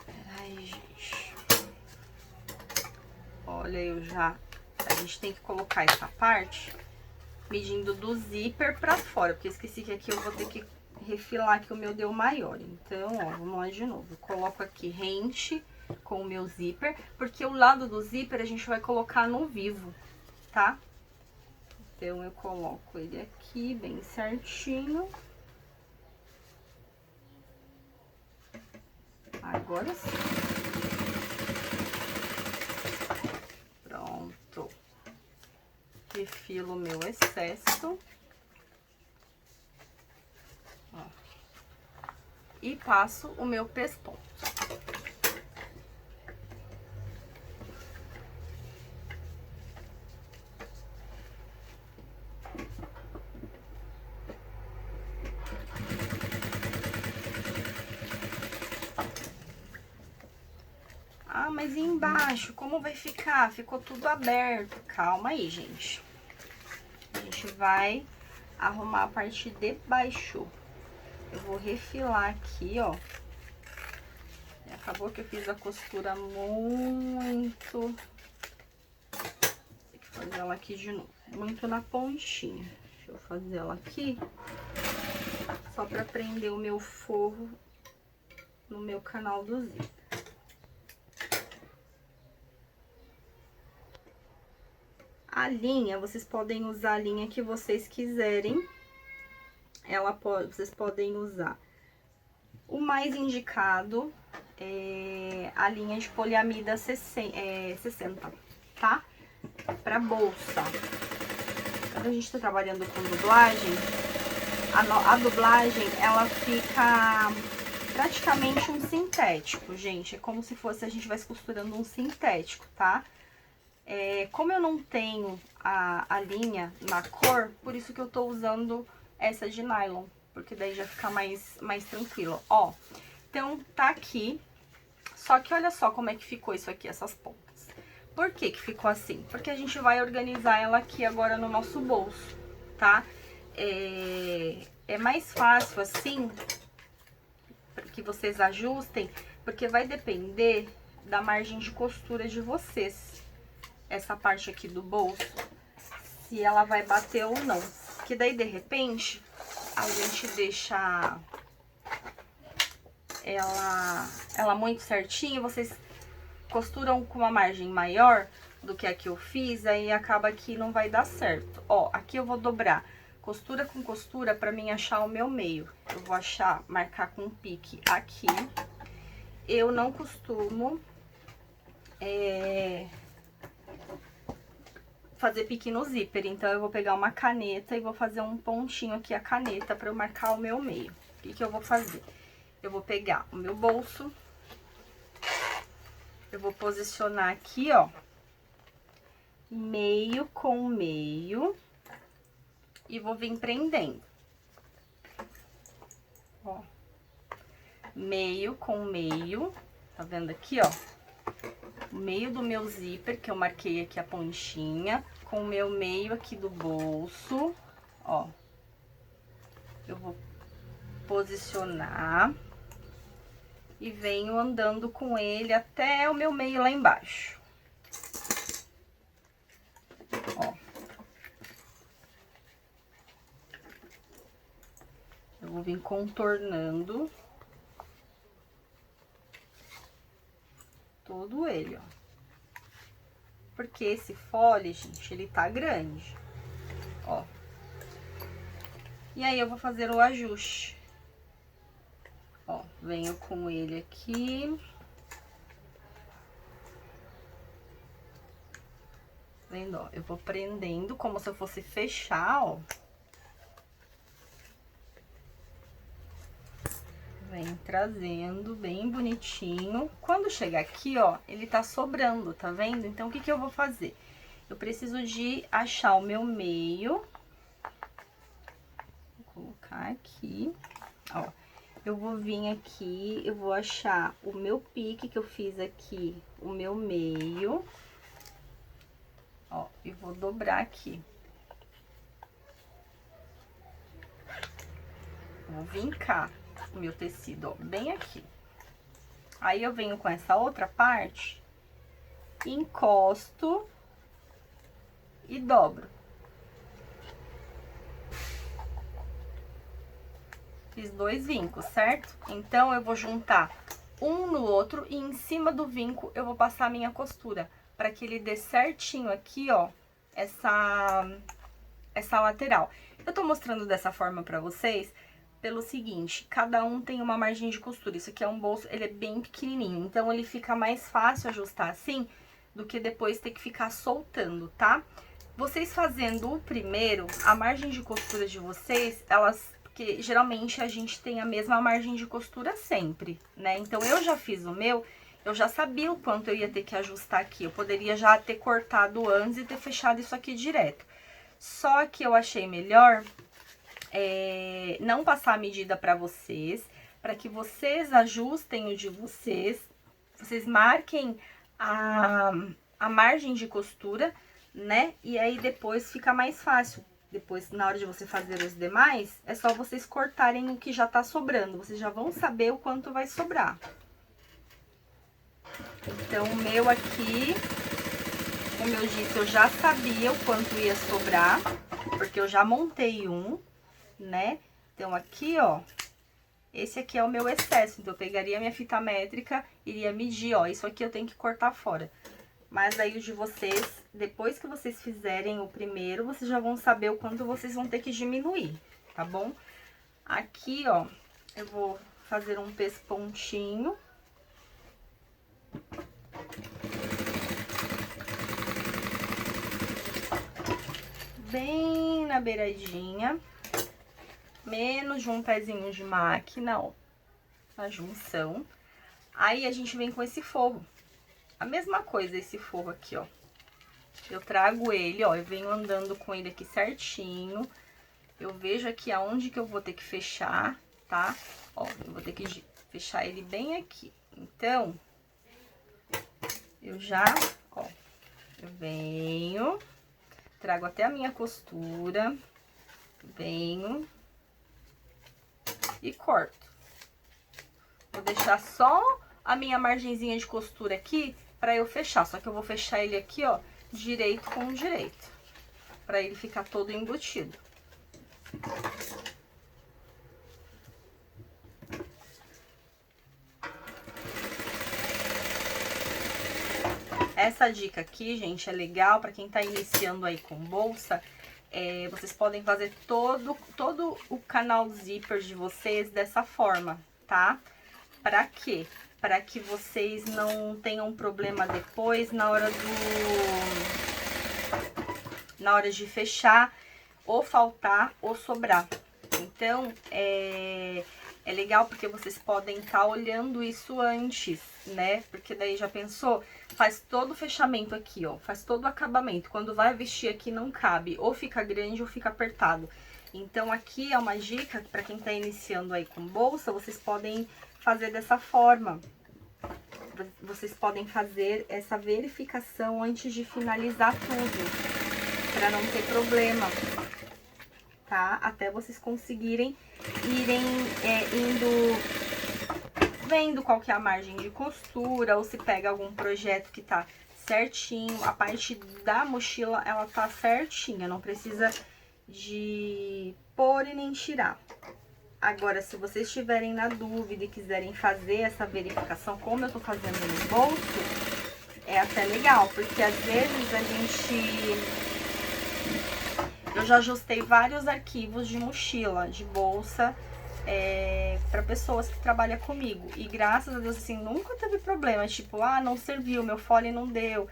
Peraí, gente. Olha, eu já... A gente tem que colocar essa parte medindo do zíper pra fora, porque eu esqueci que aqui eu vou ter que refilar, que o meu deu maior. Então, ó, vamos lá de novo. Eu coloco aqui rente com o meu zíper, porque o lado do zíper a gente vai colocar no vivo, tá? Então, eu coloco ele aqui bem certinho. Agora sim. Pronto. Refilo o meu excesso. Ó. E passo o meu pesponto. Ah, mas e embaixo, como vai ficar? Ficou tudo aberto. Calma aí, gente. A gente vai arrumar a parte de baixo. Eu vou refilar aqui, ó. Acabou que eu fiz a costura muito... Tem que fazer ela aqui de novo. Muito na pontinha. Deixa eu fazer ela aqui. Só pra prender o meu forro no meu canal do zíper. A linha, vocês podem usar a linha que vocês quiserem. Vocês podem usar. O mais indicado é a linha de poliamida 60, tá? pra bolsa. Quando a gente tá trabalhando com dublagem, a dublagem, ela fica praticamente um sintético, gente. É como se fosse a gente estivesse costurando um sintético, tá? Como eu não tenho a linha na cor, por isso que eu tô usando essa de nylon, porque daí já fica mais tranquilo. Ó, então tá aqui, só que olha só como é que ficou isso aqui, essas pontas. Por que que ficou assim? Porque a gente vai organizar ela aqui agora no nosso bolso, tá? É mais fácil assim, para que vocês ajustem, porque vai depender da margem de costura de vocês. Essa parte aqui do bolso, se ela vai bater ou não. Porque daí, de repente, a gente deixa ela muito certinha, vocês costuram com uma margem maior do que a que eu fiz, aí acaba que não vai dar certo. Ó, aqui eu vou dobrar costura com costura pra mim achar o meu meio. Eu vou marcar com um pique aqui. Eu não costumo fazer pique no zíper, então eu vou pegar uma caneta e vou fazer um pontinho aqui a caneta pra eu marcar o meu meio. O que que eu vou fazer? Eu vou pegar o meu bolso, eu vou posicionar aqui, ó, meio com meio, e vou vir prendendo. Ó, meio com meio, tá vendo aqui, ó? O meio do meu zíper, que eu marquei aqui a pontinha, com o meu meio aqui do bolso, ó. Eu vou posicionar e venho andando com ele até o meu meio lá embaixo. Ó. Eu vou vir contornando todo ele, ó. Porque esse fole, gente, ele tá grande, ó. E aí eu vou fazer o ajuste. Ó, venho com ele aqui. Vendo, ó? Eu vou prendendo como se eu fosse fechar, ó. Vem trazendo bem bonitinho. Quando chegar aqui, ó, ele tá sobrando, tá vendo? Então, o que que eu vou fazer? Eu preciso de achar o meu meio. Vou colocar aqui, ó. Eu vou vir aqui, eu vou achar o meu pique que eu fiz aqui, o meu meio. Ó, e vou dobrar aqui. Vou vincar o meu tecido, ó, bem aqui. Aí, eu venho com essa outra parte, encosto e dobro. Fiz 2 vincos, certo? Então, eu vou juntar um no outro e em cima do vinco eu vou passar a minha costura, para que ele dê certinho aqui, ó, essa lateral. Eu tô mostrando dessa forma pra vocês pelo seguinte, cada um tem uma margem de costura. Isso aqui é um bolso, ele é bem pequenininho, então ele fica mais fácil ajustar assim do que depois ter que ficar soltando, tá? Vocês fazendo o primeiro, a margem de costura de vocês, porque geralmente a gente tem a mesma margem de costura sempre, né? Então, eu já fiz o meu, eu já sabia o quanto eu ia ter que ajustar aqui. Eu poderia já ter cortado antes e ter fechado isso aqui direto. Só que eu achei melhor não passar a medida pra vocês, para que vocês ajustem o de vocês, vocês marquem a margem de costura, né? E aí depois fica mais fácil. Depois, na hora de você fazer os demais, é só vocês cortarem o que já tá sobrando. Vocês já vão saber o quanto vai sobrar. Então, o meu aqui, como eu disse, eu já sabia o quanto ia sobrar, porque eu já montei um, né? Então, aqui, ó, esse aqui é o meu excesso. Então, eu pegaria a minha fita métrica, iria medir, ó, isso aqui eu tenho que cortar fora. Mas aí o de vocês, depois que vocês fizerem o primeiro, vocês já vão saber o quanto vocês vão ter que diminuir, tá bom? Aqui, ó, eu vou fazer um pespontinho. bem na beiradinha. Menos de um pezinho de máquina, ó, na junção. Aí a gente vem com esse forro. A mesma coisa esse forro aqui, ó. Eu trago ele, ó, eu venho andando com ele aqui certinho. Eu vejo aqui aonde que eu vou ter que fechar, tá? Ó, eu vou ter que fechar ele bem aqui. Então, eu já, ó, eu venho, trago até a minha costura, venho e corto. Vou deixar só a minha margenzinha de costura aqui pra eu fechar, só que eu vou fechar ele aqui, ó, direito com direito, pra ele ficar todo embutido. Essa dica aqui, gente, é legal pra quem tá iniciando aí com bolsa. Vocês podem fazer todo o canal zíper de vocês dessa forma, tá? Pra quê? Para que vocês não tenham problema depois na hora de fechar, ou faltar ou sobrar. Então, é legal porque vocês podem estar olhando isso antes, né? Porque daí já pensou, faz todo o fechamento aqui, ó, faz todo o acabamento. Quando vai vestir aqui não cabe, ou fica grande ou fica apertado. Então aqui é uma dica para quem tá iniciando aí com bolsa, vocês podem fazer dessa forma. Vocês podem fazer essa verificação antes de finalizar tudo, para não ter problema, tá? Até vocês conseguirem irem vendo qual que é a margem de costura, ou se pega algum projeto que tá certinho. A parte da mochila, ela tá certinha, não precisa de pôr e nem tirar. Agora, se vocês estiverem na dúvida e quiserem fazer essa verificação, como eu tô fazendo no bolso, é até legal, porque às vezes a gente... Eu já ajustei vários arquivos de mochila, de bolsa, para pessoas que trabalham comigo. E graças a Deus, assim, nunca teve problema, tipo, ah, não serviu, meu fole não deu,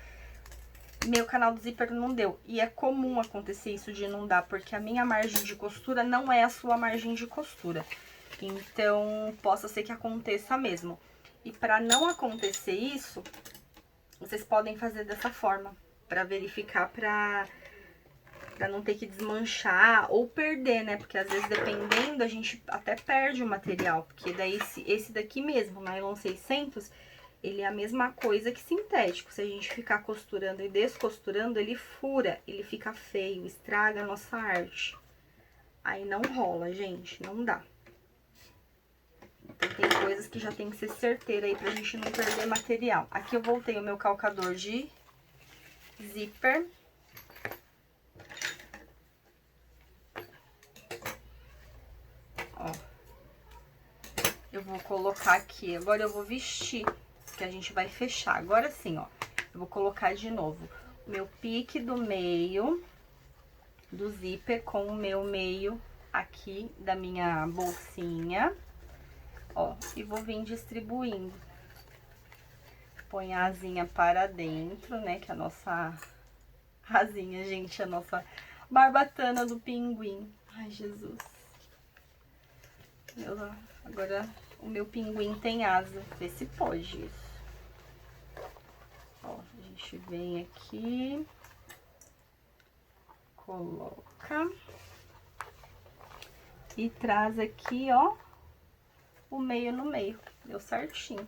meu canal do zíper não deu. E é comum acontecer isso de não dar, porque a minha margem de costura não é a sua margem de costura. Então, possa ser que aconteça mesmo. E para não acontecer isso, vocês podem fazer dessa forma, para verificar, para não ter que desmanchar ou perder, né? Porque às vezes, dependendo, a gente até perde o material. Porque daí, esse daqui mesmo, nylon 600... ele é a mesma coisa que sintético. Se a gente ficar costurando e descosturando, ele fura, ele fica feio, estraga a nossa arte. Aí não rola, gente, não dá. Então tem coisas que já tem que ser certeira aí pra gente não perder material. Aqui eu voltei o meu calcador de zíper. Ó. Eu vou colocar aqui, agora eu vou vestir, que a gente vai fechar. Agora sim, ó, eu vou colocar de novo o meu pique do meio do zíper com o meu meio aqui da minha bolsinha, ó, e vou vir distribuindo. Põe a asinha para dentro, né, que é a nossa asinha, gente, a nossa barbatana do pinguim. Ai, Jesus. Agora o meu pinguim tem asa, vê se pode isso. Ó, a gente vem aqui, coloca e traz aqui, ó, o meio no meio. Deu certinho.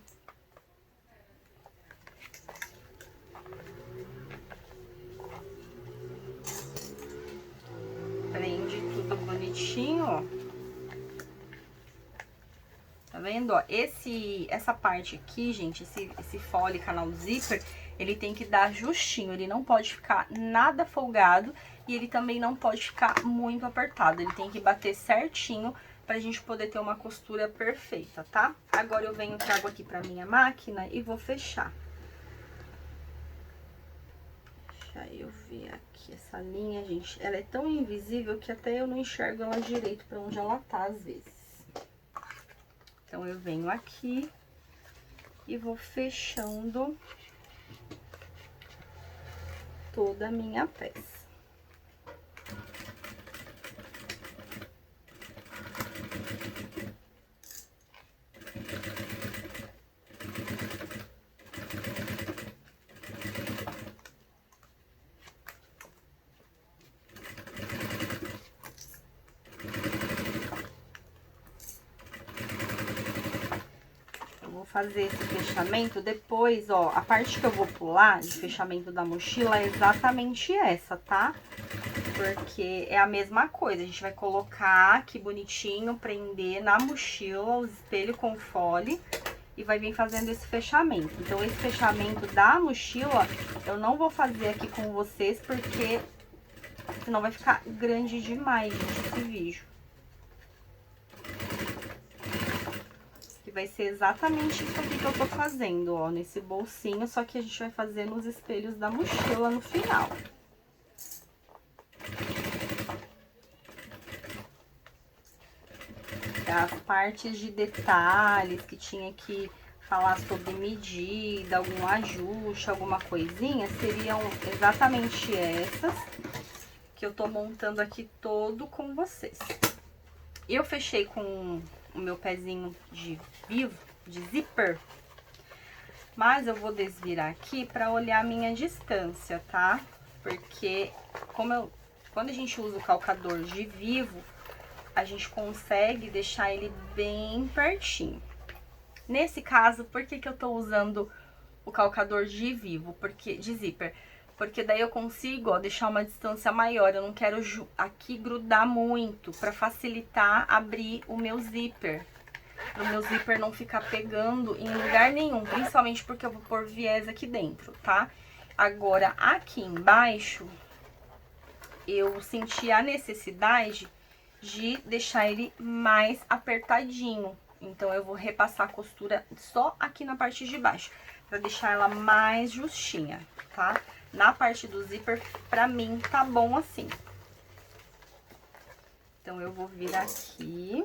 Prende tudo bonitinho, ó. Tá vendo, ó? Essa parte aqui, gente, esse fole canal zíper, ele tem que dar justinho, ele não pode ficar nada folgado e ele também não pode ficar muito apertado. Ele tem que bater certinho pra gente poder ter uma costura perfeita, tá? Agora eu venho, trago aqui pra minha máquina e vou fechar. Deixa eu ver aqui essa linha, gente. Ela é tão invisível que até eu não enxergo ela direito pra onde ela tá, às vezes. Então, eu venho aqui e vou fechando toda a minha peça. fazer esse fechamento, depois, ó, a parte que eu vou pular de fechamento da mochila é exatamente essa, tá? Porque é a mesma coisa, a gente vai colocar aqui bonitinho, prender na mochila os espelhos com fole e vai vir fazendo esse fechamento. Então, esse fechamento da mochila eu não vou fazer aqui com vocês, porque senão vai ficar grande demais, gente, esse vídeo. E vai ser exatamente isso aqui que eu tô fazendo, ó, nesse bolsinho, só que a gente vai fazer nos espelhos da mochila no final. As partes de detalhes que tinha que falar sobre medida, algum ajuste, alguma coisinha, seriam exatamente essas que eu tô montando aqui todo com vocês. Eu fechei com o meu pezinho de vivo, de zíper, mas eu vou desvirar aqui pra olhar a minha distância, tá? Porque quando a gente usa o calcador de vivo, a gente consegue deixar ele bem pertinho. Nesse caso, por que que eu tô usando o calcador de vivo? De zíper? Porque daí eu consigo, ó, deixar uma distância maior. Eu não quero aqui grudar muito, pra facilitar abrir o meu zíper. Para o meu zíper não ficar pegando em lugar nenhum, principalmente porque eu vou pôr viés aqui dentro, tá? Agora, aqui embaixo, eu senti a necessidade de deixar ele mais apertadinho. Então, eu vou repassar a costura só aqui na parte de baixo, pra deixar ela mais justinha, tá? Na parte do zíper, pra mim, tá bom assim. Então, eu vou vir aqui.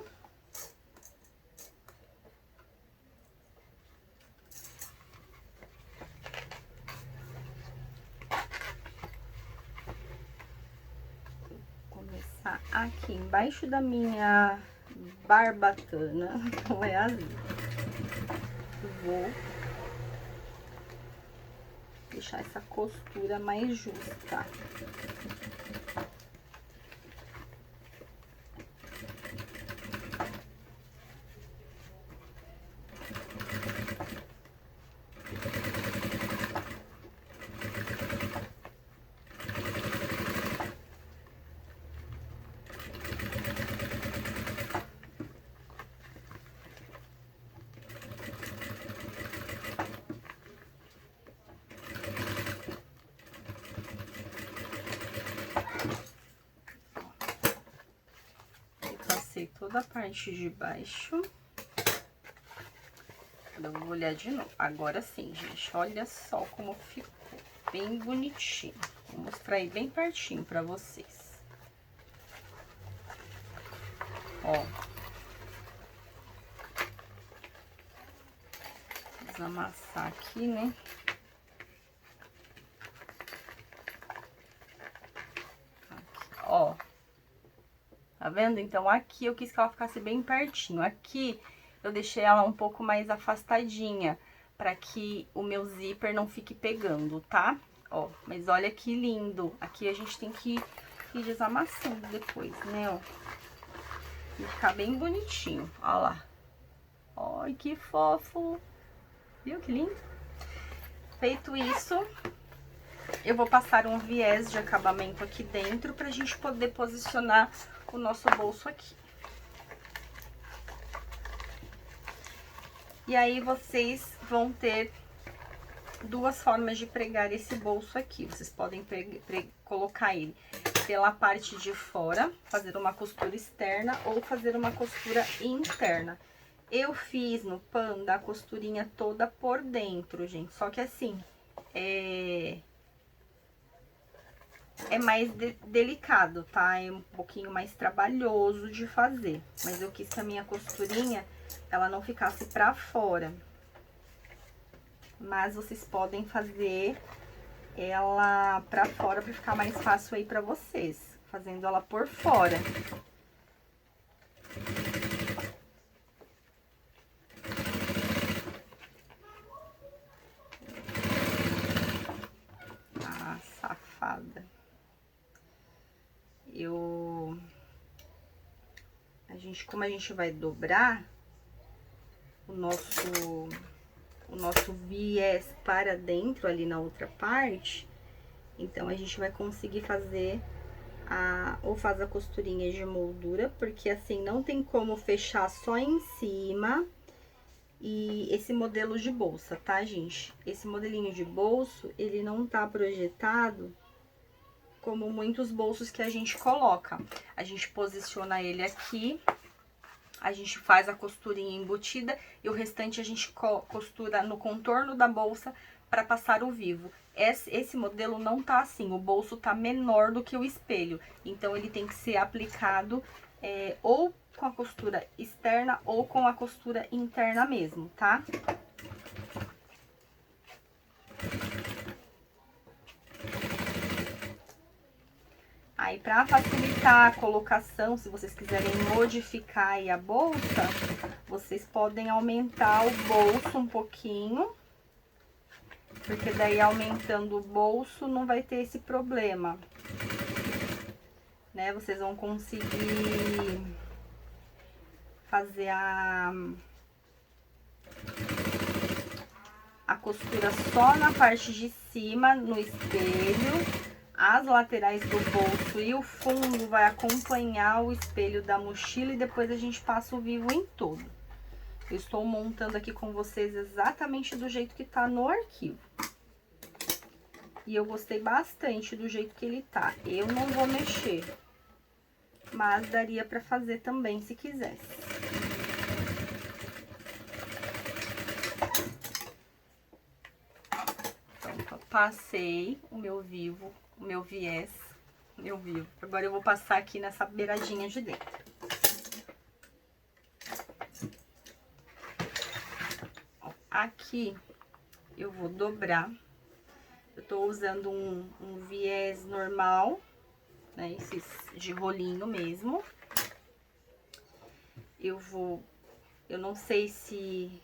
Começar aqui embaixo da minha barbatana, não é azul. Vou deixar essa costura mais justa. Toda a parte de baixo. Eu vou olhar de novo. Agora sim, gente, olha só como ficou. Bem bonitinho. Vou mostrar aí bem pertinho pra vocês. Ó. Vamos amassar aqui, né? Aqui, ó. Tá vendo? Então, aqui eu quis que ela ficasse bem pertinho. Aqui eu deixei ela um pouco mais afastadinha, pra que o meu zíper não fique pegando, tá? Ó, mas olha que lindo. Aqui a gente tem que ir desamassando depois, né, ó. Vai ficar bem bonitinho, ó lá. Ai, que fofo. Viu que lindo? Feito isso, eu vou passar um viés de acabamento aqui dentro pra gente poder posicionar o nosso bolso aqui. E aí, vocês vão ter duas formas de pregar esse bolso aqui. Vocês podem colocar ele pela parte de fora, fazer uma costura externa ou fazer uma costura interna. Eu fiz no Panda a costurinha toda por dentro, gente. Só que assim, é mais delicado, tá? É um pouquinho mais trabalhoso de fazer. Mas eu quis que a minha costurinha, ela não ficasse pra fora. Mas vocês podem fazer ela pra fora pra ficar mais fácil aí pra vocês. Fazendo ela por fora. Ah, safada. Como a gente vai dobrar o nosso o nosso viés para dentro ali na outra parte, então a gente vai conseguir fazer ou faz a costurinha de moldura, porque assim não tem como fechar só em cima. E esse modelo de bolsa, tá, gente? Esse modelinho de bolso, ele não tá projetado como muitos bolsos que a gente coloca. A gente posiciona ele aqui, a gente faz a costurinha embutida e o restante a gente costura no contorno da bolsa para passar o vivo. Esse modelo não tá assim, o bolso tá menor do que o espelho, então ele tem que ser aplicado ou com a costura externa ou com a costura interna mesmo, tá? Aí, para facilitar a colocação, se vocês quiserem modificar aí a bolsa, vocês podem aumentar o bolso um pouquinho, porque daí aumentando o bolso não vai ter esse problema, né? Vocês vão conseguir fazer a costura só na parte de cima, no espelho. As laterais do bolso e o fundo vai acompanhar o espelho da mochila e depois a gente passa o vivo em todo. Eu estou montando aqui com vocês exatamente do jeito que tá no arquivo. E eu gostei bastante do jeito que ele tá. Eu não vou mexer, mas daria pra fazer também se quisesse. Então, passei o meu vivo, o meu viés, meu vivo. Agora eu vou passar aqui nessa beiradinha de dentro. Aqui eu vou dobrar. Eu tô usando um viés normal, né? Esses de rolinho mesmo. Eu não sei se,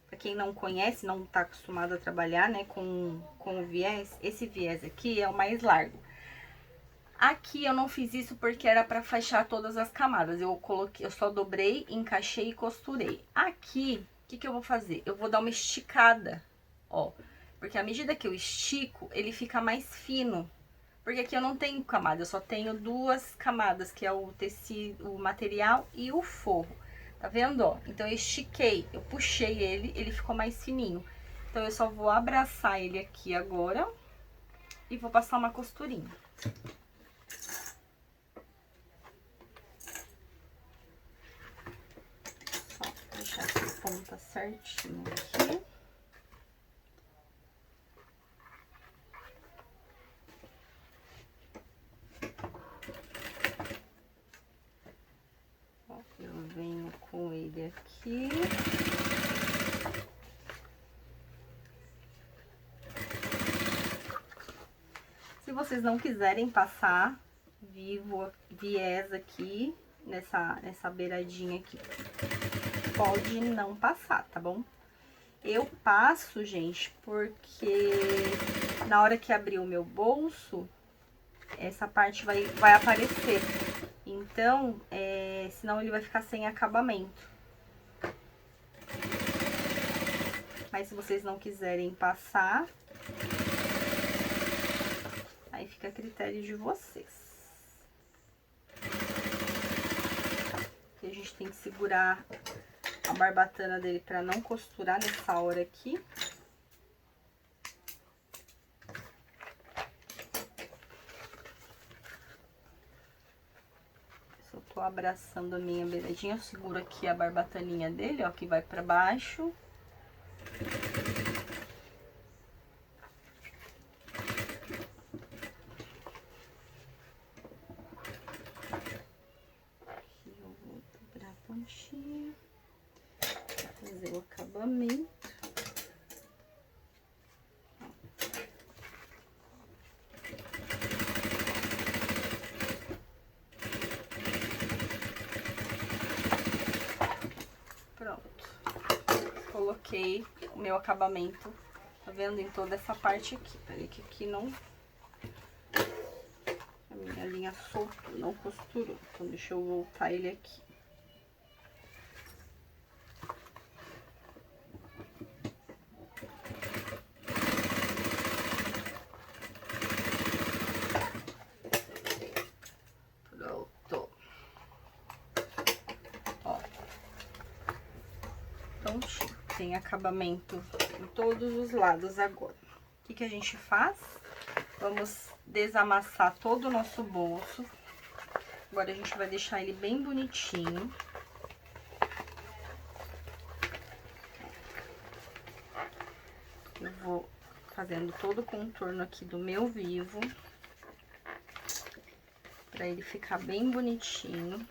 pra quem não conhece, não tá acostumado a trabalhar, né, com o viés, esse viés aqui é o mais largo. Aqui eu não fiz isso porque era pra fechar todas as camadas. Eu só dobrei, encaixei e costurei. Aqui, o que eu vou fazer? Eu vou dar uma esticada, ó. Porque à medida que eu estico, ele fica mais fino. Porque aqui eu não tenho camada, eu só tenho duas camadas, que é o tecido, o material e o forro. Tá vendo, ó? Então eu estiquei, eu puxei ele, ele ficou mais fininho. Então eu só vou abraçar ele aqui agora e vou passar uma costurinha. Só deixar essa ponta certinho aqui. Eu venho com ele aqui. Se vocês não quiserem passar viés aqui, nessa beiradinha aqui, pode não passar, tá bom? Eu passo, gente, porque na hora que abrir o meu bolso, essa parte vai aparecer. Então, senão ele vai ficar sem acabamento. Mas se vocês não quiserem passar, aí fica a critério de vocês. Aqui a gente tem que segurar a barbatana dele pra não costurar nessa hora aqui. Eu tô abraçando a minha beiradinha, eu seguro aqui a barbataninha dele, ó, que vai pra baixo. Aqui eu vou dobrar a pontinha, fazer o acabamento. Coloquei o meu acabamento, tá vendo? Em toda essa parte aqui. Peraí que aqui não... A minha linha soltou, não costurou. Então, deixa eu voltar ele aqui. pontinho. Tem acabamento em todos os lados agora. O que que a gente faz? Vamos desamassar todo o nosso bolso. Agora a gente vai deixar ele bem bonitinho. Eu vou fazendo todo o contorno aqui do meu vivo, pra ele ficar bem bonitinho.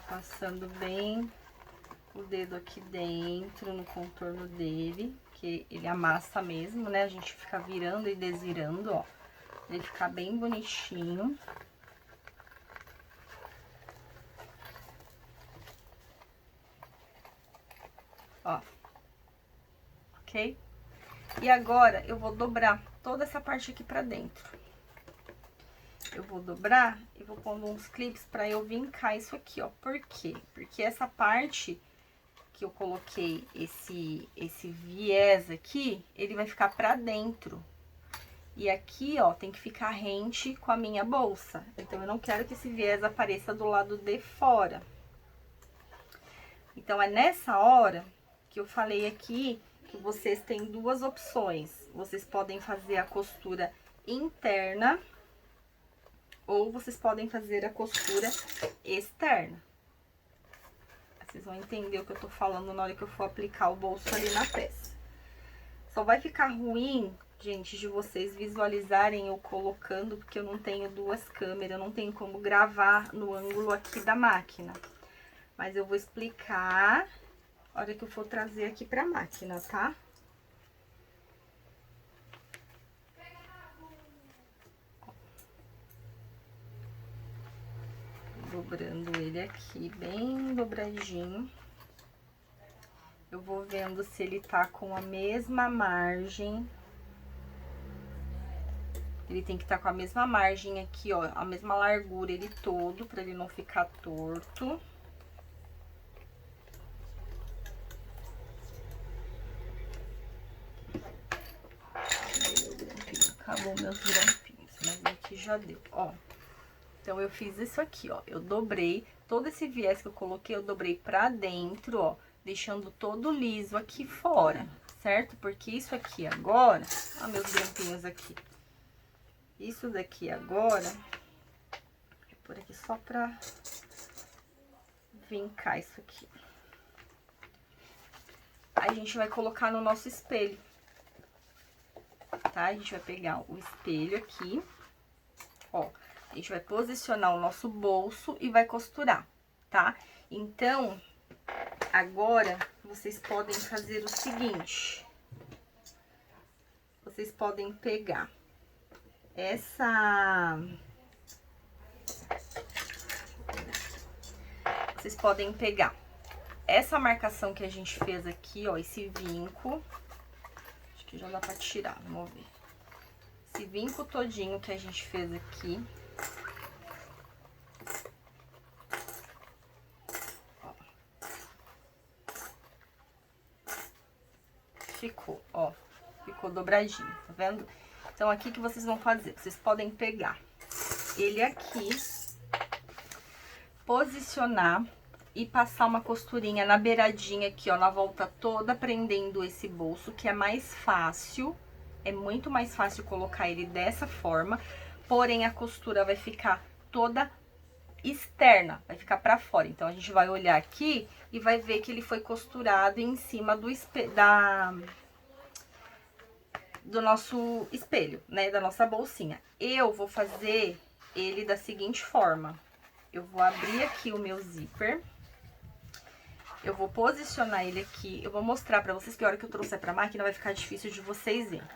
Passando bem o dedo aqui dentro, no contorno dele, que ele amassa mesmo, né? A gente fica virando e desvirando, ó, pra ele ficar bem bonitinho. Ó, ok? E agora eu vou dobrar toda essa parte aqui pra dentro. Eu vou dobrar e vou pondo uns clipes pra eu vincar isso aqui, ó. Por quê? Porque essa parte que eu coloquei esse viés aqui, ele vai ficar pra dentro. E aqui, ó, tem que ficar rente com a minha bolsa. Então, eu não quero que esse viés apareça do lado de fora. Então, é nessa hora que eu falei aqui que vocês têm duas opções. Vocês podem fazer a costura interna ou vocês podem fazer a costura externa. Vocês vão entender o que eu tô falando na hora que eu for aplicar o bolso ali na peça. Só vai ficar ruim, gente, de vocês visualizarem eu colocando, porque eu não tenho duas câmeras, eu não tenho como gravar no ângulo aqui da máquina. Mas eu vou explicar na hora que eu for trazer aqui pra máquina, tá? Dobrando ele aqui, bem dobradinho. Eu vou vendo se ele tá com a mesma margem. Ele tem que estar com a mesma margem aqui, ó, a mesma largura ele todo, pra ele não ficar torto. Acabou meus grampinhos, mas aqui já deu, ó. Então, eu fiz isso aqui, ó, eu dobrei, todo esse viés que eu coloquei, eu dobrei pra dentro, ó, deixando todo liso aqui fora, certo? Porque isso aqui agora, ó, meus grampinhos aqui. Isso daqui agora, vou por aqui só pra vincar isso aqui. Aí, a gente vai colocar no nosso espelho, tá? A gente vai pegar o espelho aqui, ó. A gente vai posicionar o nosso bolso e vai costurar, tá? Então, agora, vocês podem fazer o seguinte. Vocês podem pegar essa... Vocês podem pegar essa marcação que a gente fez aqui, ó, esse vinco. Acho que já dá pra tirar, vamos ver. Esse vinco todinho que a gente fez aqui. Ficou, ó, ficou dobradinho, tá vendo? Então, aqui que vocês vão fazer, vocês podem pegar ele aqui, posicionar e passar uma costurinha na beiradinha aqui, ó, na volta toda, prendendo esse bolso, que é mais fácil, é muito mais fácil colocar ele dessa forma, porém, a costura vai ficar toda externa, vai ficar pra fora. Então, a gente vai olhar aqui e vai ver que ele foi costurado em cima do nosso espelho, né, da nossa bolsinha. Eu vou fazer ele da seguinte forma. Eu vou abrir aqui o meu zíper. Eu vou posicionar ele aqui. Eu vou mostrar pra vocês que a hora que eu trouxer pra máquina vai ficar difícil de vocês verem.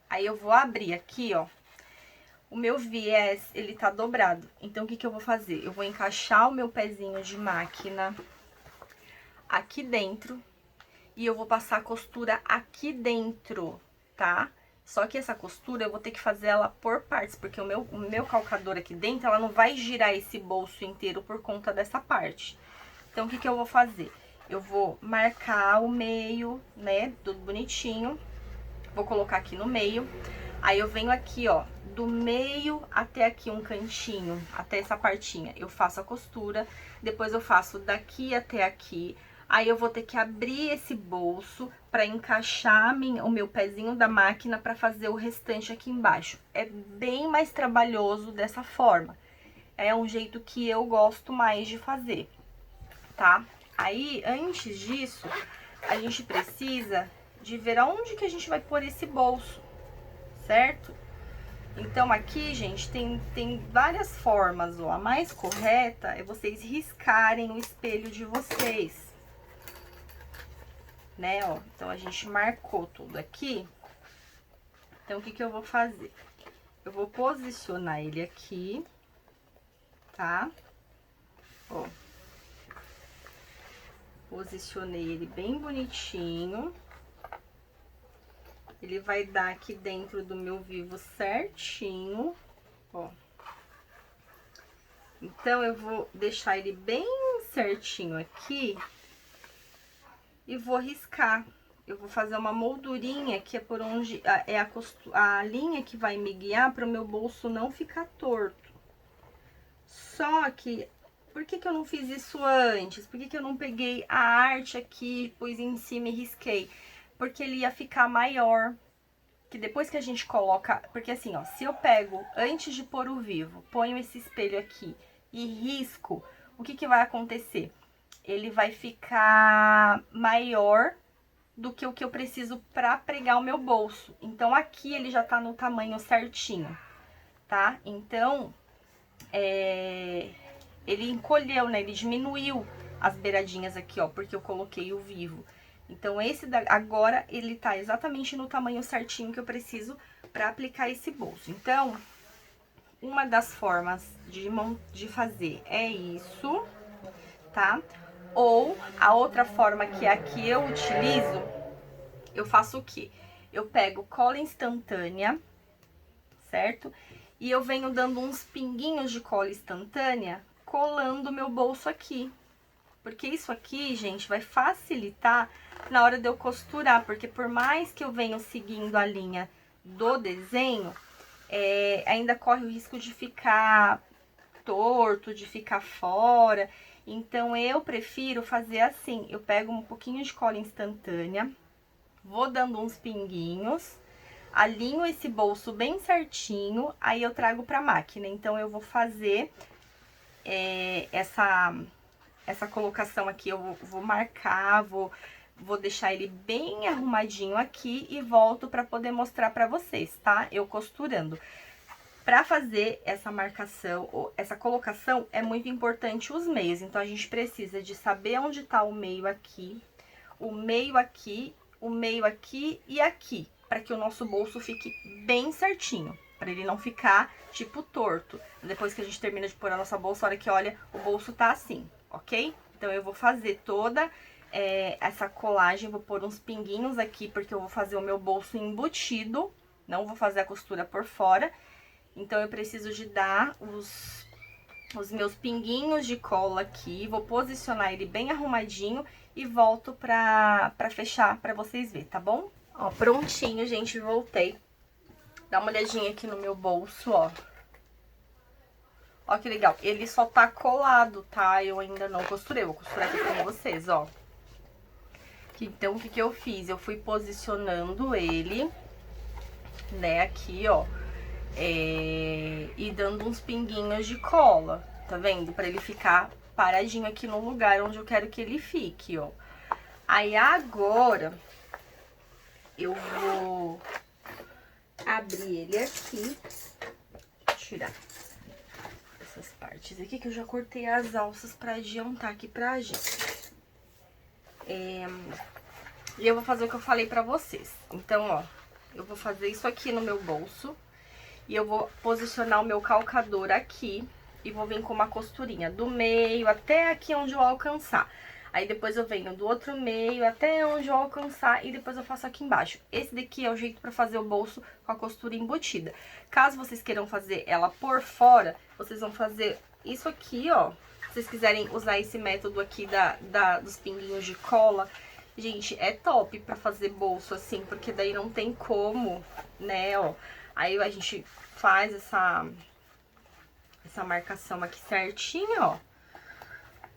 Aí, eu vou abrir aqui, ó. O meu viés, ele tá dobrado. Então, o que que eu vou fazer? Eu vou encaixar o meu pezinho de máquina aqui dentro. E eu vou passar a costura aqui dentro, tá? Só que essa costura eu vou ter que fazer ela por partes, porque o meu calcador aqui dentro, ela não vai girar esse bolso inteiro por conta dessa parte. Então, o que que eu vou fazer? Eu vou marcar o meio, né, tudo bonitinho. Vou colocar aqui no meio. Aí eu venho aqui, ó, do meio até aqui um cantinho, até essa partinha, eu faço a costura, depois eu faço daqui até aqui. Aí eu vou ter que abrir esse bolso para encaixar o meu pezinho da máquina para fazer o restante aqui embaixo. É bem mais trabalhoso dessa forma. É um jeito que eu gosto mais de fazer, tá? Aí, antes disso, a gente precisa de ver aonde que a gente vai pôr esse bolso, certo? Então, aqui, gente, tem várias formas, ó. A mais correta é vocês riscarem o espelho de vocês, né, ó. Então, a gente marcou tudo aqui. Então, o que que eu vou fazer? Eu vou posicionar ele aqui, tá? Ó. Posicionei ele bem bonitinho. Ele vai dar aqui dentro do meu vivo certinho, ó. Então, eu vou deixar ele bem certinho aqui e vou riscar. Eu vou fazer uma moldurinha que é por onde é a linha que vai me guiar para o meu bolso não ficar torto. Só que, por que que eu não fiz isso antes? Por que que eu não peguei a arte aqui, pus em cima e risquei? Porque ele ia ficar maior. Que depois que a gente coloca... Porque assim, ó, se eu pego, antes de pôr o vivo, ponho esse espelho aqui e risco, o que que vai acontecer? Ele vai ficar maior do que o que eu preciso pra pregar o meu bolso. Então, aqui ele já tá no tamanho certinho, tá? Então, ele encolheu, né? Ele diminuiu as beiradinhas aqui, ó, porque eu coloquei o vivo. Então, agora ele tá exatamente no tamanho certinho que eu preciso pra aplicar esse bolso. Então, uma das formas de fazer é isso, tá? Ou a outra forma que é a que eu utilizo, eu faço o quê? Eu pego cola instantânea, certo? E eu venho dando uns pinguinhos de cola instantânea, colando o meu bolso aqui. Porque isso aqui, gente, vai facilitar na hora de eu costurar. Porque por mais que eu venha seguindo a linha do desenho, ainda corre o risco de ficar torto, de ficar fora. Então, eu prefiro fazer assim. Eu pego um pouquinho de cola instantânea, vou dando uns pinguinhos, alinho esse bolso bem certinho, aí eu trago pra máquina. Então, eu vou fazer essa colocação aqui, eu vou marcar, vou deixar ele bem arrumadinho aqui e volto pra poder mostrar pra vocês, tá? Eu costurando. Pra fazer essa marcação, essa colocação, é muito importante os meios. Então, a gente precisa de saber onde tá o meio aqui, o meio aqui, o meio aqui e aqui, para que o nosso bolso fique bem certinho, para ele não ficar, tipo, torto. Depois que a gente termina de pôr a nossa bolsa, a hora que olha, o bolso tá assim, ok? Então, eu vou fazer toda essa colagem, vou pôr uns pinguinhos aqui, porque eu vou fazer o meu bolso embutido, não vou fazer a costura por fora. Então, eu preciso de dar os meus pinguinhos de cola aqui, vou posicionar ele bem arrumadinho e volto pra fechar pra vocês verem, tá bom? Ó, prontinho, gente, voltei. Dá uma olhadinha aqui no meu bolso, ó. Ó que legal, ele só tá colado, tá? Eu ainda não costurei, vou costurar aqui com vocês, ó. Então, o que que eu fiz? Eu fui posicionando ele, né, aqui, ó. E dando uns pinguinhos de cola, tá vendo? Pra ele ficar paradinho aqui no lugar onde eu quero que ele fique, ó. Aí, agora, eu vou abrir ele aqui, tirar essas partes aqui, que eu já cortei as alças pra adiantar aqui pra gente. E eu vou fazer o que eu falei pra vocês. Então, ó, eu vou fazer isso aqui no meu bolso. E eu vou posicionar o meu calcador aqui e vou vir com uma costurinha do meio até aqui onde eu alcançar. Aí depois eu venho do outro meio até onde eu alcançar e depois eu faço aqui embaixo. Esse daqui é o jeito pra fazer o bolso com a costura embutida. Caso vocês queiram fazer ela por fora, vocês vão fazer isso aqui, ó. Se vocês quiserem usar esse método aqui dos pinguinhos de cola, gente, é top pra fazer bolso assim, porque daí não tem como, né, ó, Aí a gente faz essa marcação aqui certinho, ó.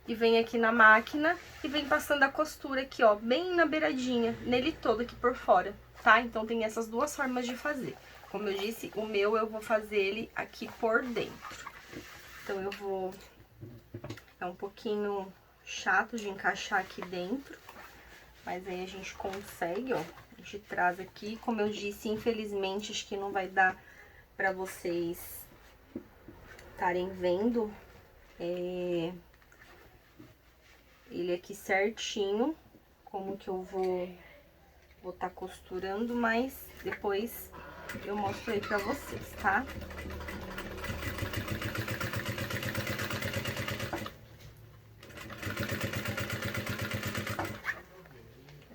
E vem aqui na máquina e vem passando a costura aqui, ó, bem na beiradinha, nele todo aqui por fora, tá? Então tem essas duas formas de fazer. Como eu disse, o meu eu vou fazer ele aqui por dentro. Então eu vou... É um pouquinho chato de encaixar aqui dentro, mas aí a gente consegue, ó. A gente traz aqui, como eu disse, infelizmente acho que não vai dar pra vocês estarem vendo ele aqui certinho, como que eu vou tá costurando, mas depois eu mostro aí pra vocês, tá?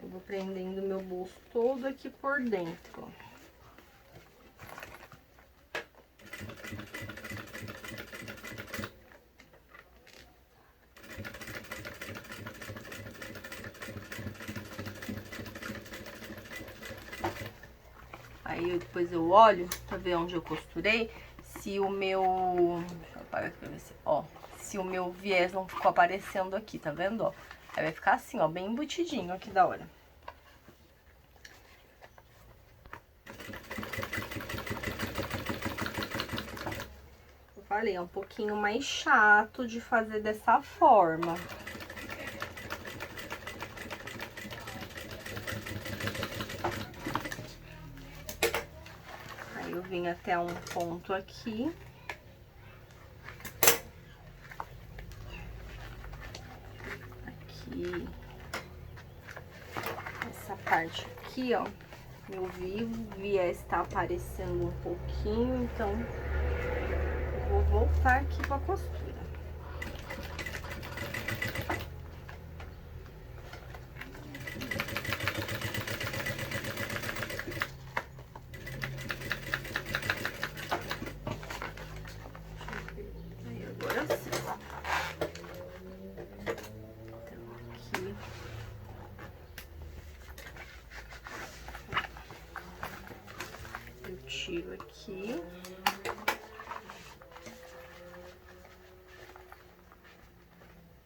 Eu vou prendendo meu bolso todo aqui por dentro, ó. Aí depois eu olho pra ver onde eu costurei, se o meu... Deixa eu apagar aqui pra ver se... Ó, se o meu viés não ficou aparecendo aqui, tá vendo, ó? Aí vai ficar assim, ó, bem embutidinho, ó, que da hora. Eu falei, é um pouquinho mais chato de fazer dessa forma. Eu vim até um ponto aqui. Aqui. Essa parte aqui, ó. Meu viés tá aparecendo um pouquinho, então eu vou voltar aqui pra costura. Tiro aqui.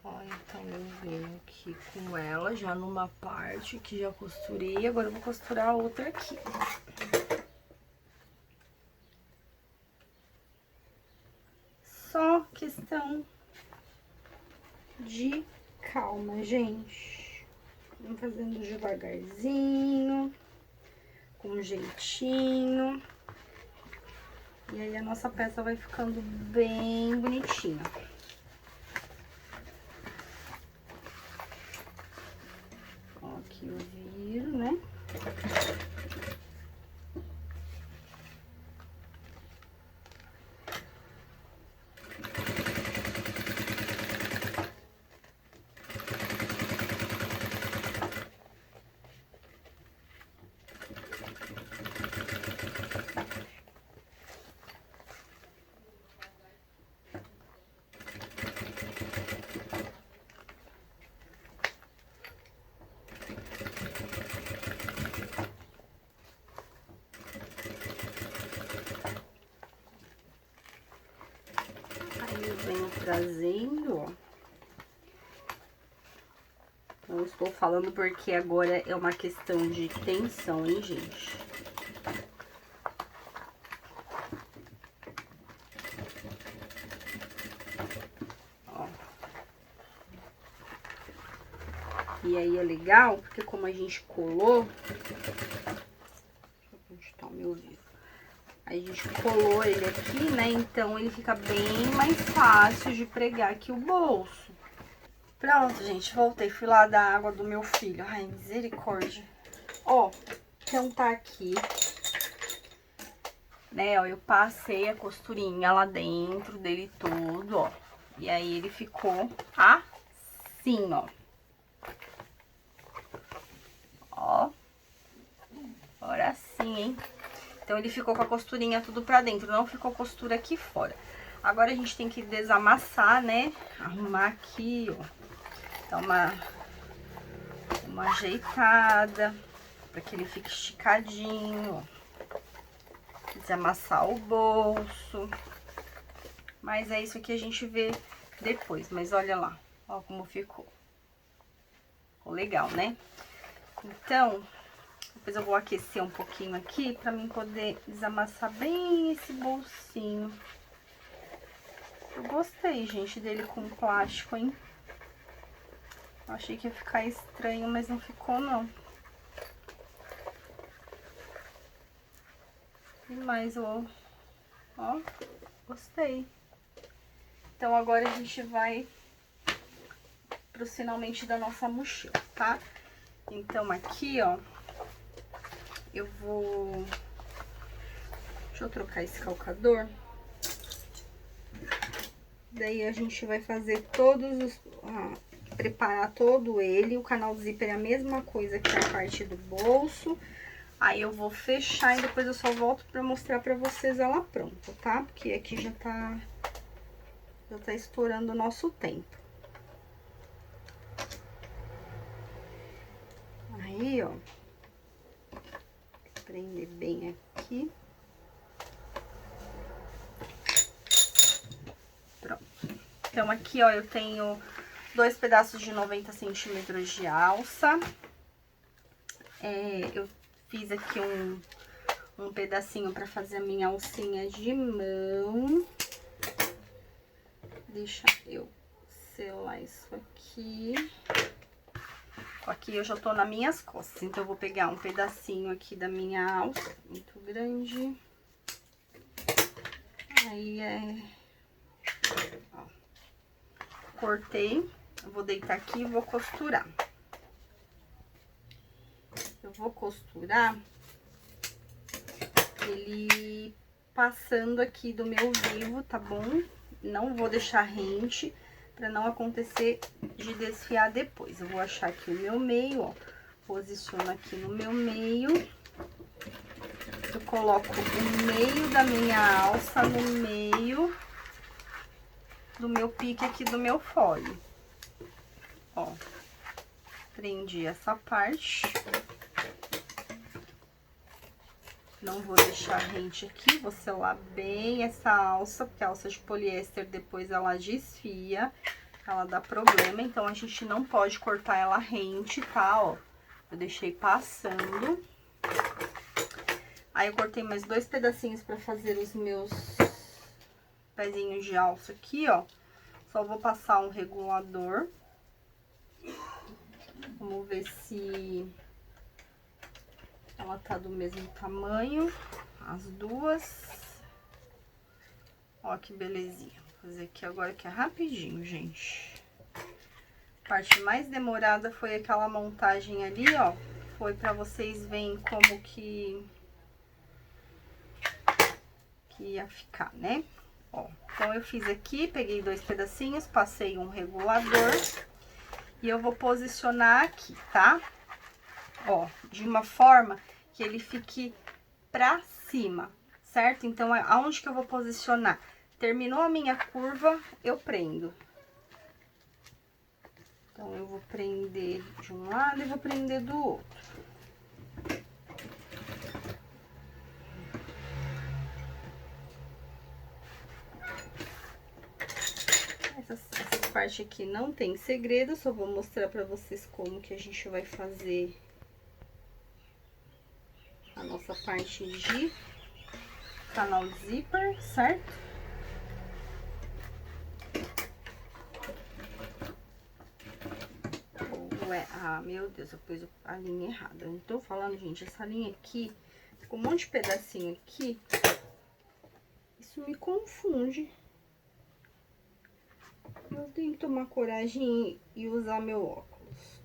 Ó, então eu venho aqui com ela já numa parte que já costurei, agora eu vou costurar a outra aqui. Só questão de calma, gente. Vamos fazendo devagarzinho, com jeitinho. E aí a nossa peça vai ficando bem bonitinha. Ó, aqui eu viro, né? Venho trazendo, ó. Não estou falando porque agora é uma questão de tensão, hein, gente? Ó. E aí é legal, porque como a gente colou... Deixa eu ajustar o meu vivo. A gente colou ele aqui, né? Então, ele fica bem mais fácil de pregar aqui o bolso. Pronto, gente. Voltei. Fui lá da água do meu filho. Ai, misericórdia. Ó, então tá aqui. Né, ó, eu passei a costurinha lá dentro dele todo, ó. E aí, ele ficou assim, ó. Ó. Agora sim, hein? Então, ele ficou com a costurinha tudo pra dentro, não ficou costura aqui fora. Agora, a gente tem que desamassar, né? Arrumar aqui, ó. Dar uma ajeitada, pra que ele fique esticadinho, ó. desamassar o bolso. Mas é isso que a gente vê depois. Mas olha lá, ó como ficou. Ficou legal, né? Então, depois eu vou aquecer um pouquinho aqui pra mim poder desamassar bem esse bolsinho. Eu gostei, gente, dele com plástico, hein? Achei que ia ficar estranho, mas não ficou, não. E mais, ó, gostei. Então, agora a gente vai pros finalmente da nossa mochila, tá? Então, aqui, ó, eu vou... Deixa eu trocar esse calcador. Daí, a gente vai fazer todos os... preparar todo ele. O canal zíper é a mesma coisa que a parte do bolso. Aí, eu vou fechar e depois eu só volto pra mostrar pra vocês ela pronta, tá? Porque aqui já tá estourando o nosso tempo. Aí, ó, prender bem aqui. Pronto. Então, aqui, ó, eu tenho 2 pedaços de 90 centímetros de alça. Eu fiz aqui um pedacinho pra fazer a minha alcinha de mão. Deixa eu selar isso aqui. Aqui eu já tô nas minhas costas, então eu vou pegar um pedacinho aqui da minha alça, muito grande. Aí ó, cortei, eu vou deitar aqui e vou costurar. Eu vou costurar ele passando aqui do meu vivo, tá bom? Não vou deixar rente, pra não acontecer de desfiar depois. Eu vou achar aqui o meu meio, ó. Posiciono aqui no meu meio. Eu coloco o meio da minha alça no meio do meu pique aqui do meu fole. Ó, prendi essa parte. Não vou deixar rente aqui, vou selar bem essa alça, porque a alça de poliéster depois ela desfia, ela dá problema, então a gente não pode cortar ela rente, tá, ó. Eu deixei passando. Aí eu cortei mais 2 pedacinhos pra fazer os meus pezinhos de alça aqui, ó. Só vou passar um regulador. Vamos ver se ela tá do mesmo tamanho, as duas. Ó que belezinha. Vou fazer aqui agora que é rapidinho, gente. A parte mais demorada foi aquela montagem ali, ó. Foi pra vocês verem como que ia ficar, né? Ó, então eu fiz aqui, peguei 2 pedacinhos, passei um regulador. E eu vou posicionar aqui, tá? Ó, de uma forma que ele fique pra cima, certo? Então, aonde que eu vou posicionar? Terminou a minha curva, eu prendo. Então, eu vou prender de um lado e vou prender do outro. Essa parte aqui não tem segredo, só vou mostrar pra vocês como que a gente vai fazer a nossa parte de canal zíper, certo? Ah, meu Deus, eu pus a linha errada. Eu não tô falando, gente, essa linha aqui, ficou um monte de pedacinho aqui. Isso me confunde. Eu tenho que tomar coragem e usar meu óculos.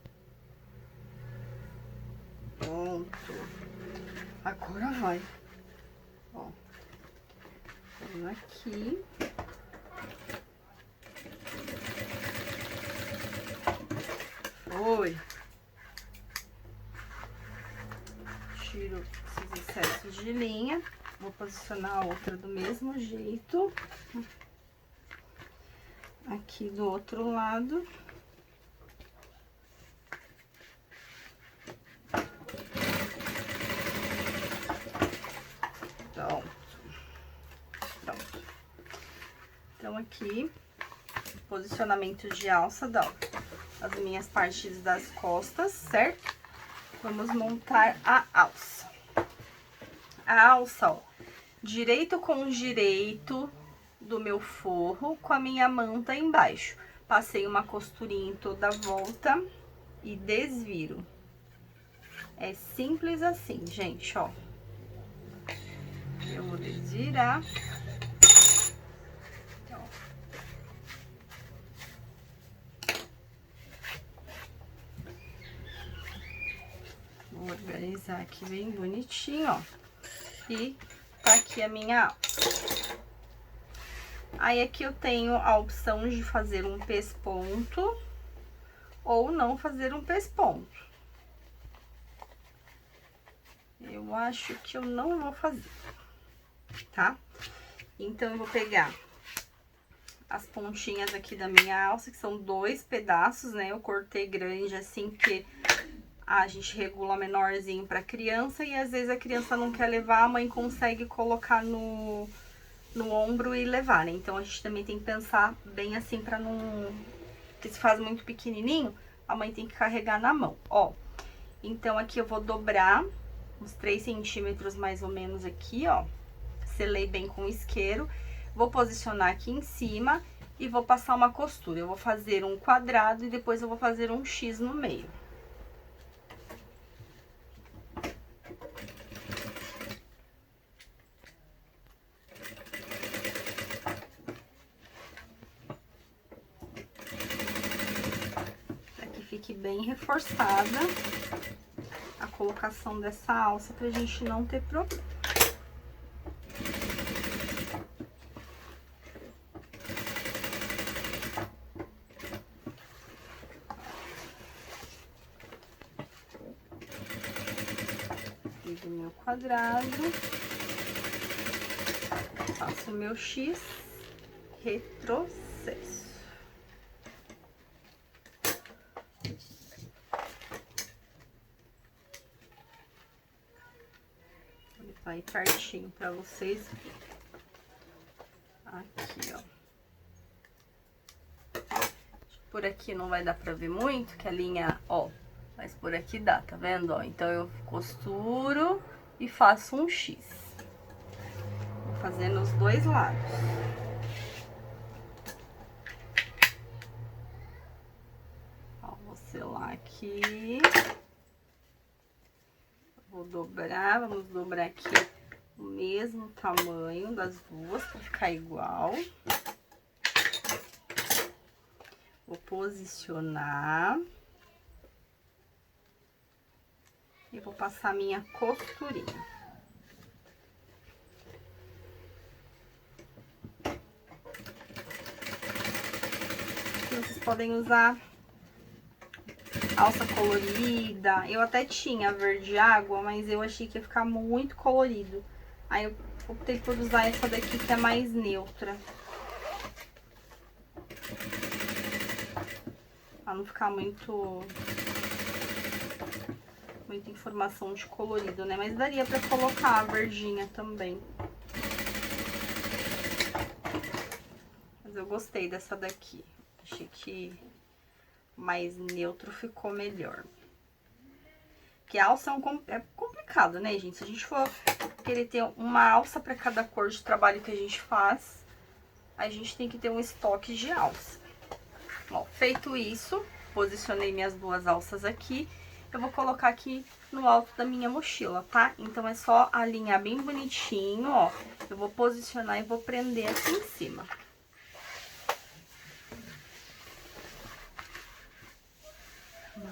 Pronto. Agora vai. Ó. Vamos aqui. Foi. Tiro esses excessos de linha. Vou posicionar a outra do mesmo jeito. Aqui do outro lado. Então, Então, aqui, posicionamento de alça as minhas partes das costas, certo? Vamos montar a alça. A alça, ó, direito com direito do meu forro, com a minha manta embaixo. Passei uma costurinha em toda a volta e desviro. É simples assim, gente, ó. Eu vou desvirar. Ó. Vou organizar aqui bem bonitinho, ó. E tá aqui a minha alça. Aí, aqui eu tenho a opção de fazer um pesponto ou não fazer um pesponto. Eu acho que eu não vou fazer, tá? Então, eu vou pegar as pontinhas aqui da minha alça, que são 2 pedaços, né? Eu cortei grande assim, porque a gente regula menorzinho pra criança e às vezes a criança não quer levar, a mãe consegue colocar no ombro e levar, né? Então, a gente também tem que pensar bem assim pra não... Porque se faz muito pequenininho, a mãe tem que carregar na mão, ó. Então, aqui eu vou dobrar uns 3 centímetros mais ou menos aqui, ó. Selei bem com isqueiro. Vou posicionar aqui em cima e vou passar uma costura. Eu vou fazer um quadrado e depois eu vou fazer um X no meio. Para que fique bem reforçada a colocação dessa alça, pra gente não ter problema. Fiz o meu quadrado, faço o meu X, retrocesso. Vai pertinho pra vocês. Aqui, ó. Por aqui não vai dar pra ver muito, que a linha, ó, mas por aqui dá, tá vendo, ó? Então, eu costuro e faço um X. Vou fazer nos 2 lados. Ó, vou selar aqui. Vou dobrar, vamos dobrar aqui o mesmo tamanho das duas, pra ficar igual. Vou posicionar. E vou passar minha costurinha. Aqui vocês podem usar alça colorida. Eu até tinha verde água, mas eu achei que ia ficar muito colorido. Aí eu optei por usar essa daqui, que é mais neutra. Pra não ficar muita informação de colorido, né? Mas daria pra colocar a verdinha também. Mas eu gostei dessa daqui. Achei que mais neutro ficou melhor. Porque a alça é complicado, né, gente? Se a gente for querer ter uma alça pra cada cor de trabalho que a gente faz, a gente tem que ter um estoque de alça. Ó, feito isso, posicionei minhas 2 alças aqui. Eu vou colocar aqui no alto da minha mochila, tá? Então, é só alinhar bem bonitinho, ó. Eu vou posicionar e vou prender aqui em cima.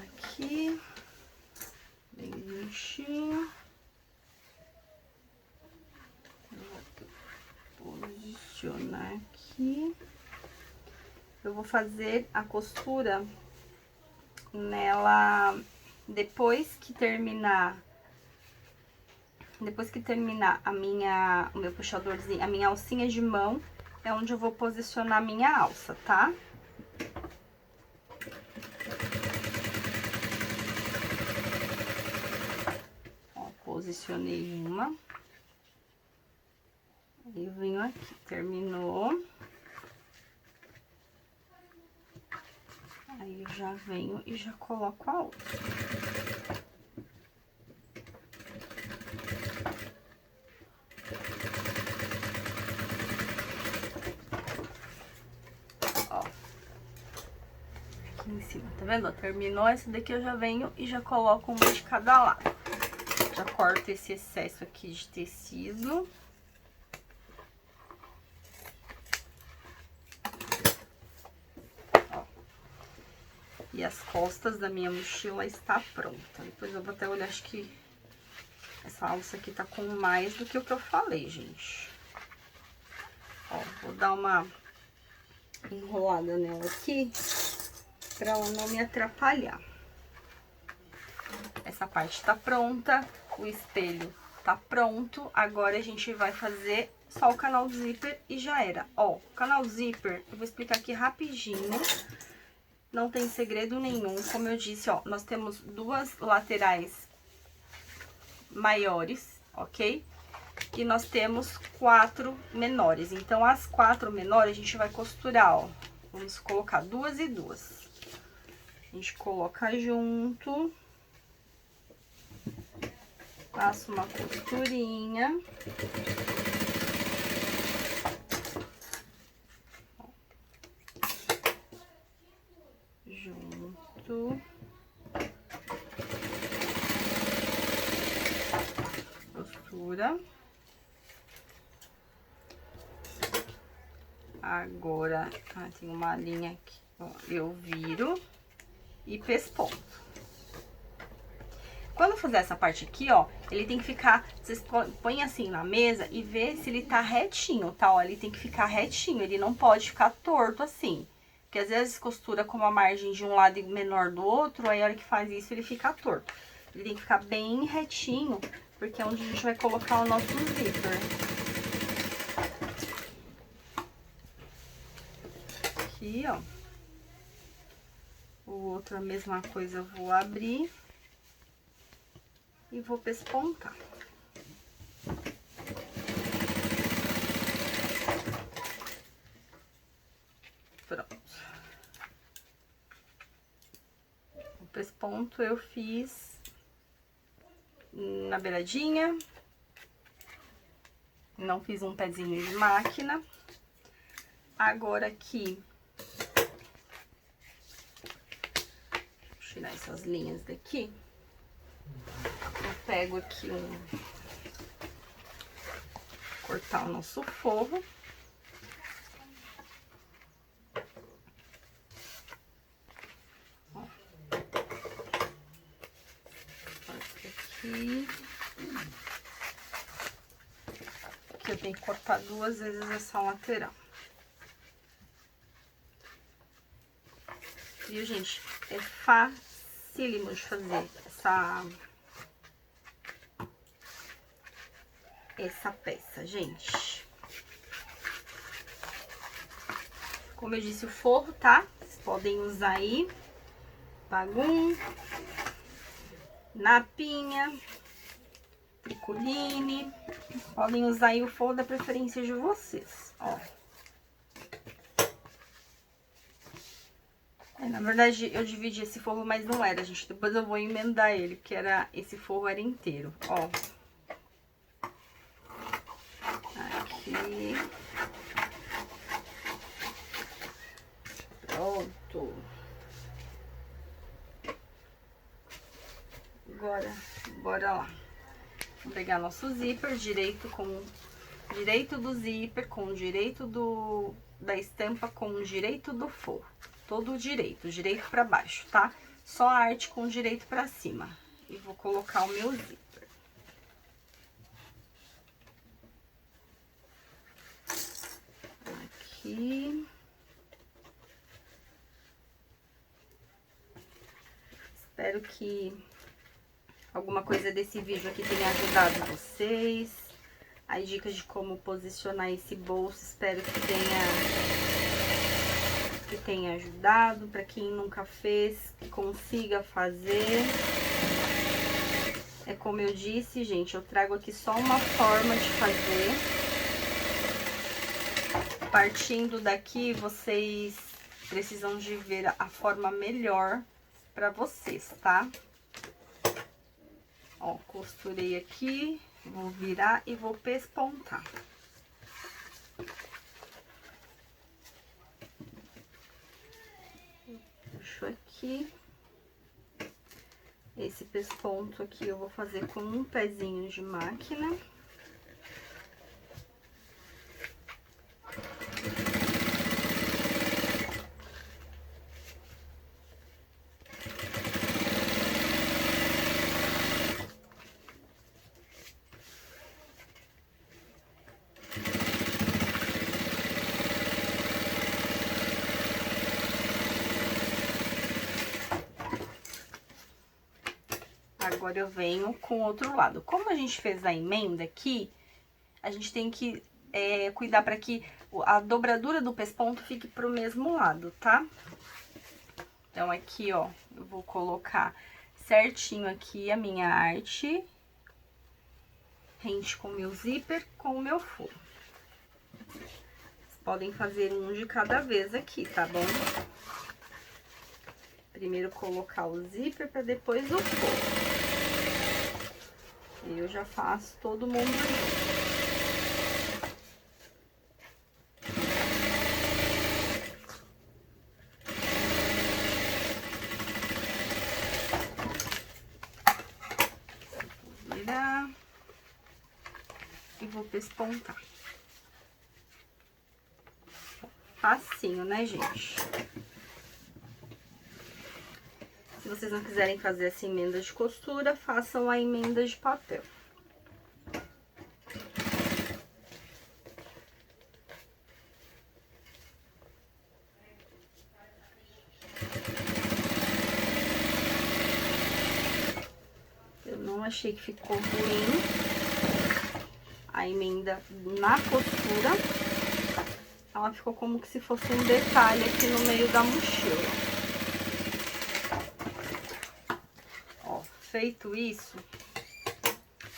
Aqui, bem bonitinho. Vou posicionar aqui. Eu vou fazer a costura nela depois que terminar o meu puxadorzinho, a minha alcinha de mão, é onde eu vou posicionar a minha alça, tá? Ó, posicionei uma. E venho aqui, terminou. Aí eu já venho e já coloco a outra. Ó. Aqui em cima, tá vendo? Terminou essa daqui, eu já venho e já coloco uma de cada lado. Já corto esse excesso aqui de tecido. Ó. E as costas da minha mochila está pronta. Depois eu vou até olhar, acho que essa alça aqui tá com mais do que o que eu falei, gente. Ó, vou dar uma enrolada nela aqui, pra ela não me atrapalhar. Essa parte tá pronta, o espelho tá pronto. Agora a gente vai fazer só o canal do zíper e já era. Ó, o canal do zíper, eu vou explicar aqui rapidinho. Não tem segredo nenhum. Como eu disse, ó, nós temos duas laterais maiores, ok? E nós temos 4 menores. Então, as 4 menores a gente vai costurar, ó. Vamos colocar 2 e 2. A gente coloca junto. Passa uma costurinha. Junto. Costura. Agora, tem uma linha aqui, ó, eu viro e pesponto. Quando fizer essa parte aqui, ó, ele tem que ficar, vocês põem assim na mesa e vê se ele tá retinho, tá? Ó, ele tem que ficar retinho, ele não pode ficar torto assim. Porque às vezes costura com uma margem de um lado e menor do outro, aí a hora que faz isso ele fica torto. Ele tem que ficar bem retinho, porque é onde a gente vai colocar o nosso zíper. Aqui, ó. O outro, a mesma coisa, eu vou abrir e vou pespontar. Pronto. O pesponto eu fiz na beiradinha. Não fiz um pezinho de máquina. Agora aqui, vou tirar essas linhas daqui. Eu pego aqui cortar o nosso forro. Ó. Aqui. Aqui eu tenho que cortar 2 vezes essa lateral. Viu, gente? É facílimo de fazer essa peça, gente. Como eu disse, o forro, tá? Vocês podem usar aí bagum, napinha, tricoline. Podem usar aí o forro da preferência de vocês, ó. Na verdade, eu dividi esse forro, mas não era, gente. Depois eu vou emendar ele, porque esse forro era inteiro, ó. Aqui. Pronto. Agora, bora lá. Vamos pegar nosso zíper, direito do zíper, com o direito da estampa, com o direito do forro. Todo direito pra baixo, tá? Só a arte com o direito pra cima. E vou colocar o meu zíper. Aqui. Espero que alguma coisa desse vídeo aqui tenha ajudado vocês. As dicas de como posicionar esse bolso, espero que tenha ajudado. Para quem nunca fez, que consiga fazer. É como eu disse, gente, eu trago aqui só uma forma de fazer. Partindo daqui, vocês precisam de ver a forma melhor pra vocês, tá? Ó, costurei aqui, vou virar e vou pespontar. Puxo aqui. Esse pesponto aqui eu vou fazer com um pezinho de máquina. Agora eu venho com o outro lado. Como a gente fez a emenda aqui, a gente tem que cuidar para que a dobradura do pesponto fique pro mesmo lado, tá? Então, aqui, ó, eu vou colocar certinho aqui a minha arte, rente com o meu zíper, com o meu furo. Vocês podem fazer um de cada vez aqui, tá bom? Primeiro colocar o zíper para depois o furo. Eu já faço todo mundo junto. Vou virar e vou pespontar. Facinho, né, gente? Se vocês não quiserem fazer essa emenda de costura, façam a emenda de papel. Eu não achei que ficou ruim a emenda na costura. Ela ficou como que se fosse um detalhe aqui no meio da mochila. Feito isso,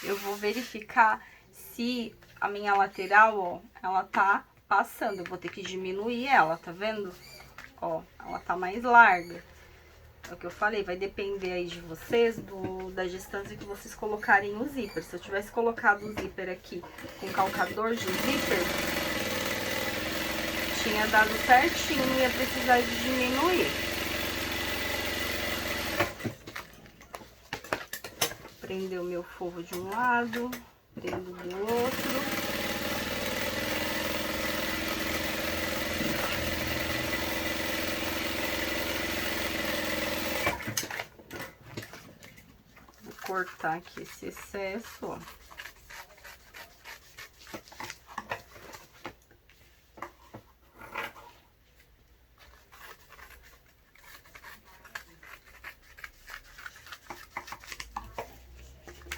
eu vou verificar se a minha lateral, ó, ela tá passando. Eu vou ter que diminuir ela, tá vendo? Ó, ela tá mais larga. É o que eu falei, vai depender aí de vocês, da distância que vocês colocarem o zíper. Se eu tivesse colocado o zíper aqui com calcador de zíper, tinha dado certinho, não ia precisar de diminuir. Prender o meu forro de um lado, prendo do outro. Vou cortar aqui esse excesso, ó.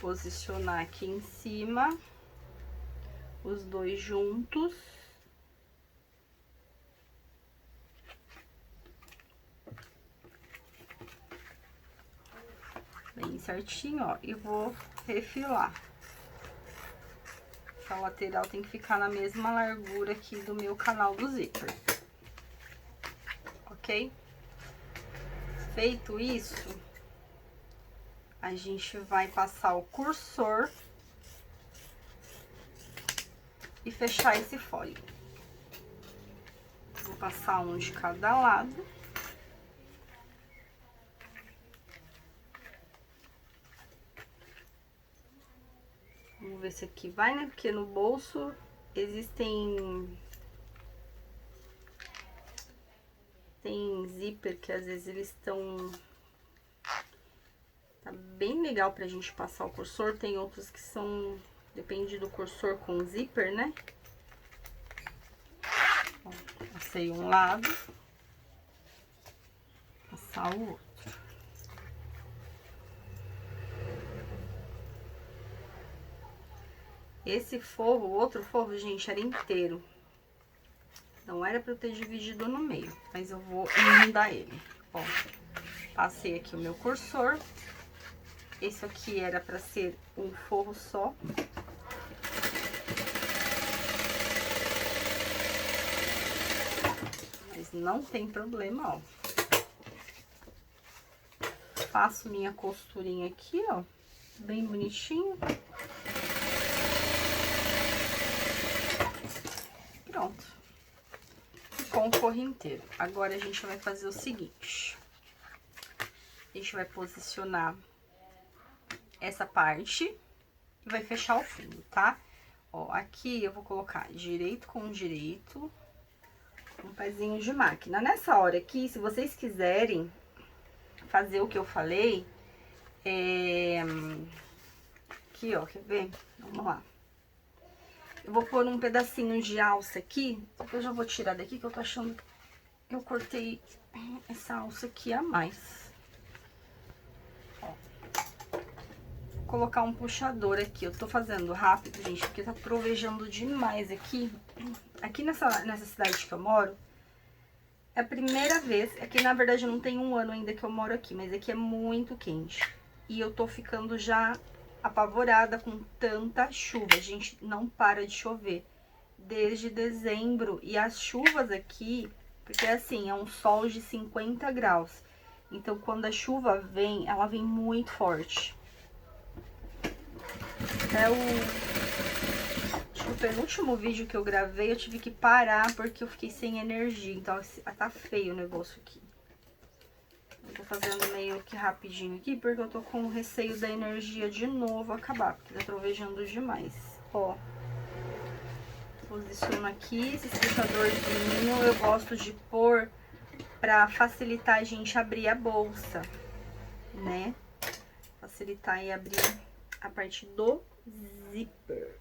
Posicionar aqui em cima, os dois juntos. Bem certinho, ó, e vou refilar. Essa lateral tem que ficar na mesma largura aqui do meu canal do zíper. Ok? Feito isso, a gente vai passar o cursor e fechar esse fole. Vou passar um de cada lado. Vamos ver se aqui vai, né? Porque no bolso existem... Tem zíper que às vezes eles estão... Tá bem legal pra gente passar o cursor. Tem outros que são... Depende do cursor com zíper, né? Ó, passei um lado. Passar o outro. Esse forro, o outro forro, gente, era inteiro. Não era pra eu ter dividido no meio, mas eu vou emendar ele. Ó, passei aqui o meu cursor. Esse aqui era pra ser um forro só. Mas não tem problema, ó. Faço minha costurinha aqui, ó, bem bonitinho. Pronto. Ficou um forro inteiro. Agora a gente vai fazer o seguinte. A gente vai posicionar essa parte e vai fechar o fundo, tá? Ó, aqui eu vou colocar direito com direito, um pezinho de máquina. Nessa hora aqui, se vocês quiserem fazer o que eu falei, aqui, ó, quer ver? Vamos lá. Eu vou pôr um pedacinho de alça aqui, só que eu já vou tirar daqui, que eu tô achando que eu cortei essa alça aqui a mais. Ó. Vou colocar um puxador aqui, eu tô fazendo rápido, gente, porque tá trovejando demais aqui. Aqui nessa cidade que eu moro, é a primeira vez, aqui na verdade não tem um ano ainda que eu moro aqui, mas aqui é muito quente. E eu tô ficando já apavorada com tanta chuva, gente, não para de chover. Desde dezembro, e as chuvas aqui, porque assim, é um sol de 50 graus. Então quando a chuva vem, ela vem muito forte. Acho que o penúltimo vídeo que eu gravei, eu tive que parar porque eu fiquei sem energia. Então, tá feio o negócio aqui. Eu tô fazendo meio que rapidinho aqui, porque eu tô com receio da energia de novo acabar, porque tá trovejando demais. Ó. Posiciono aqui, esse puxadorzinho eu gosto de pôr pra facilitar a gente abrir a bolsa, né? Facilitar e abrir a parte do zíper.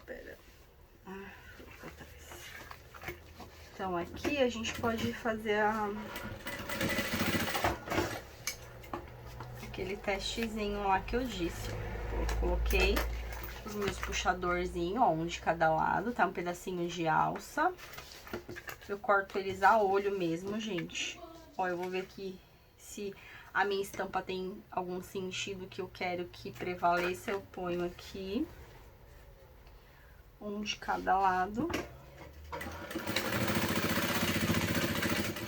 Pera. Então, aqui a gente pode fazer aquele testezinho lá que eu disse. Eu coloquei os meus puxadorzinhos, ó, um de cada lado, tá? Um pedacinho de alça. Eu corto eles a olho mesmo, gente. Ó, eu vou ver aqui se a minha estampa tem algum sentido que eu quero que prevaleça. Eu ponho aqui um de cada lado.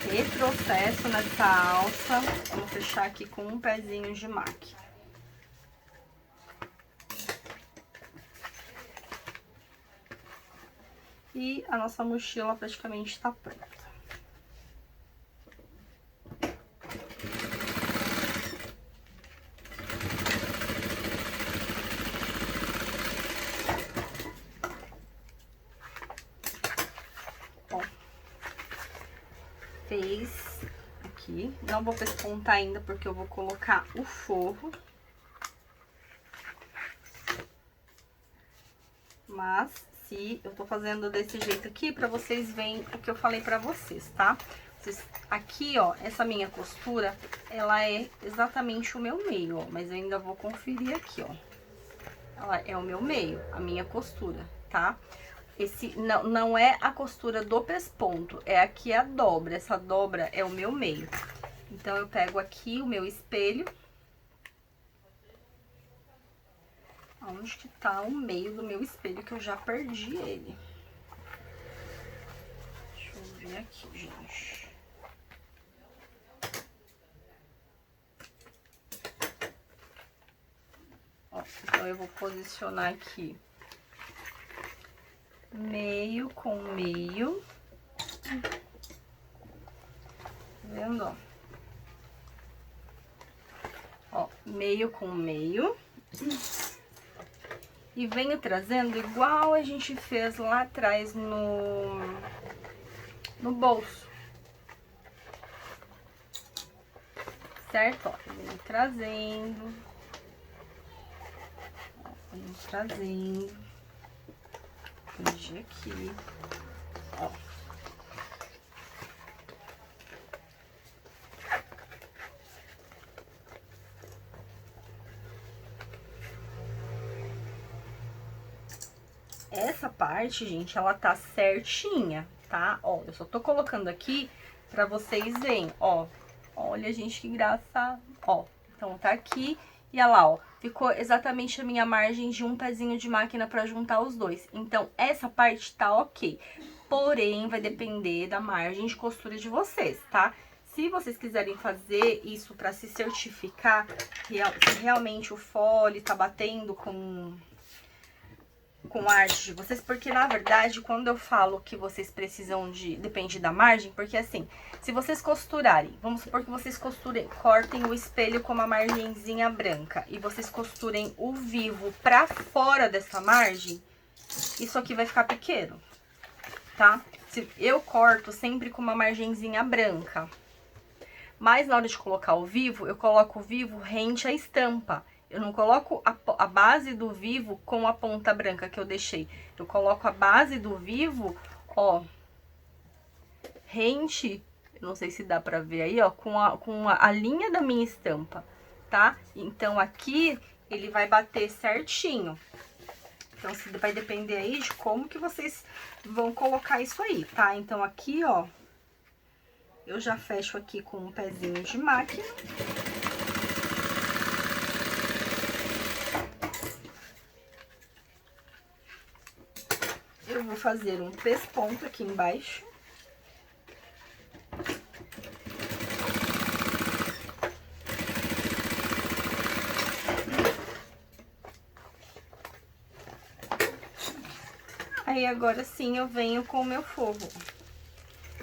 Retrocesso nessa alça. Vamos fechar aqui com um pezinho de máquina. E a nossa mochila praticamente está pronta. Bom, fez aqui. Não vou pespontar ainda porque eu vou colocar o forro. Mas se eu tô fazendo desse jeito aqui pra vocês verem o que eu falei pra vocês, tá? Aqui, ó, essa minha costura, ela é exatamente o meu meio, ó. Mas eu ainda vou conferir aqui, ó. Ela é o meu meio, a minha costura, tá? Esse não é a costura do pesponto, é aqui a dobra. Essa dobra é o meu meio. Então, eu pego aqui o meu espelho. Onde que tá o meio do meu espelho, que eu já perdi ele. Deixa eu ver aqui, gente. Ó, então, eu vou posicionar aqui meio com meio. Tá vendo, ó? Ó, meio com meio. E venho trazendo igual a gente fez lá atrás no bolso. Certo? Ó, venho trazendo. Ó, venho trazendo. Prende aqui. Ó. Essa parte, gente, ela tá certinha, tá? Ó, eu só tô colocando aqui pra vocês verem, ó. Olha, gente, que graça. Ó, Então, tá aqui. E olha lá, ó, ficou exatamente a minha margem de um pezinho de máquina pra juntar os dois. Então, essa parte tá ok. Porém, vai depender da margem de costura de vocês, tá? Se vocês quiserem fazer isso pra se certificar se realmente o fole tá batendo com a arte de vocês, porque na verdade, quando eu falo que vocês precisam depende da margem, porque assim, se vocês costurarem, vamos supor que vocês cortem o espelho com uma margenzinha branca e vocês costurem o vivo pra fora dessa margem, isso aqui vai ficar pequeno, tá? Eu corto sempre com uma margenzinha branca, mas na hora de colocar o vivo, eu coloco o vivo rente à estampa. Eu não coloco a base do vivo com a ponta branca que eu deixei. Eu coloco a base do vivo, ó, rente, eu não sei se dá pra ver aí, ó, com a linha da minha estampa, tá? Então, aqui, ele vai bater certinho. Então, vai depender aí de como que vocês vão colocar isso aí, tá? Então, aqui, ó, eu já fecho aqui com um pezinho de máquina. Eu vou fazer um pesponto aqui embaixo. Aí, agora sim, eu venho com o meu forro.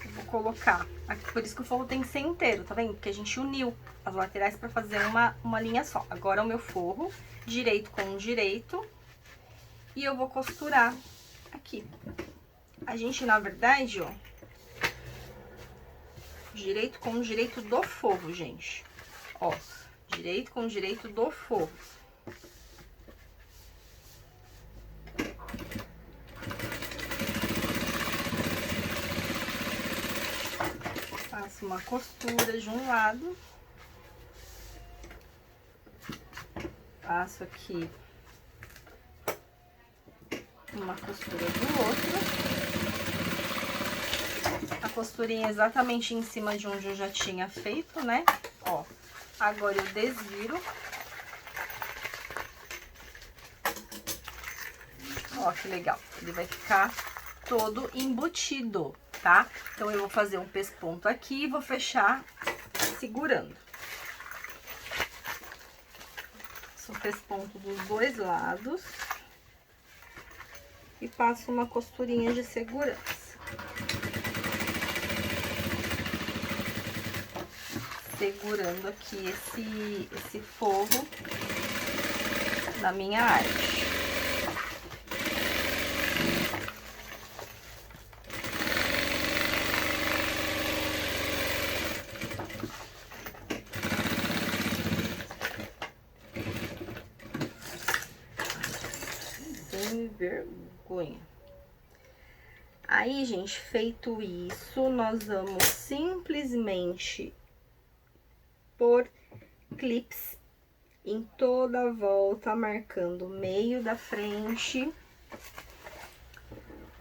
Vou colocar, aqui, por isso que o forro tem que ser inteiro, tá vendo? Porque a gente uniu as laterais pra fazer uma linha só. Agora, o meu forro, direito com direito, e eu vou costurar aqui. A gente, na verdade, ó, direito com direito do forro, gente. Ó, direito com direito do forro. Faço uma costura de um lado. Faço aqui uma costura do outro. A costurinha exatamente em cima de onde eu já tinha feito, né? Ó, agora eu desviro. Ó, que legal. Ele vai ficar todo embutido, tá? Então, eu vou fazer um pesponto aqui e vou fechar segurando. Faço o pesponto dos dois lados. E passo uma costurinha de segurança. Segurando aqui esse forro na minha arte. Sem vergonha. Aí, gente, feito isso, nós vamos simplesmente pôr clips em toda a volta, marcando o meio da frente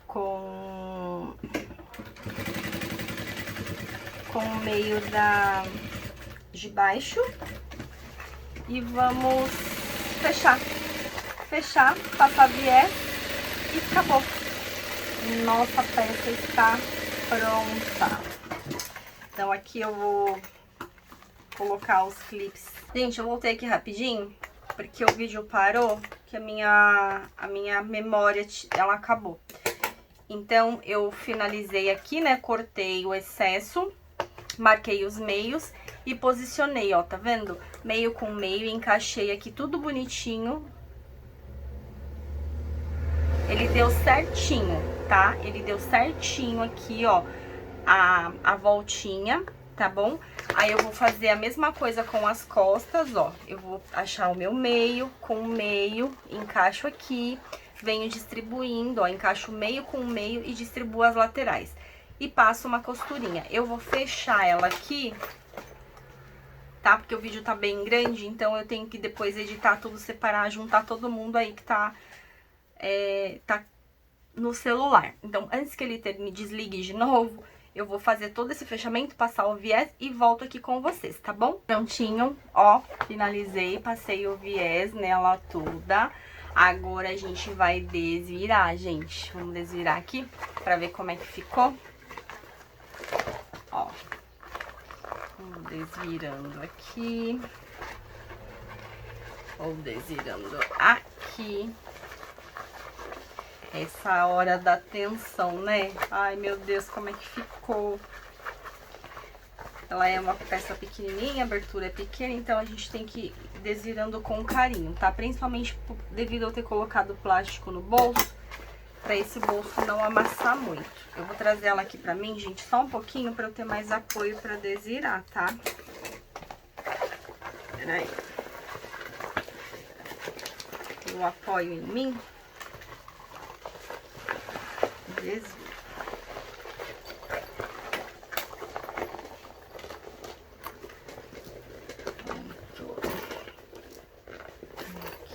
com o meio de baixo e vamos fechar, passar viés e acabou. Nossa peça está pronta. Então, aqui eu vou colocar os clips. Gente, eu voltei aqui rapidinho, porque o vídeo parou, que a minha memória, ela acabou. Então, eu finalizei aqui, né, cortei o excesso, marquei os meios e posicionei, ó, tá vendo? Meio com meio, encaixei aqui tudo bonitinho. Ele deu certinho, tá? Ele deu certinho aqui, ó, a voltinha, tá bom? Aí eu vou fazer a mesma coisa com as costas, ó. Eu vou achar o meu meio com o meio, encaixo aqui, venho distribuindo, ó, encaixo o meio com o meio e distribuo as laterais. E passo uma costurinha. Eu vou fechar ela aqui, tá? Porque o vídeo tá bem grande, então eu tenho que depois editar tudo, separar, juntar todo mundo aí que tá no celular. Então, antes que ele me desligue de novo, eu vou fazer todo esse fechamento, passar o viés e volto aqui com vocês, tá bom? Prontinho, ó, finalizei, passei o viés nela toda. Agora a gente vai desvirar, gente. Vamos desvirar aqui pra ver como é que ficou. Ó, vamos desvirando aqui. Vou desvirando aqui. Essa hora da tensão, né? Ai, meu Deus, como é que ficou. Ela é uma peça pequenininha, a abertura é pequena, então a gente tem que ir desvirando com carinho, tá? Principalmente devido a eu ter colocado plástico no bolso, pra esse bolso não amassar muito. Eu vou trazer ela aqui pra mim, gente, só um pouquinho pra eu ter mais apoio pra desvirar, tá? Peraí. Eu apoio em mim. Desvio.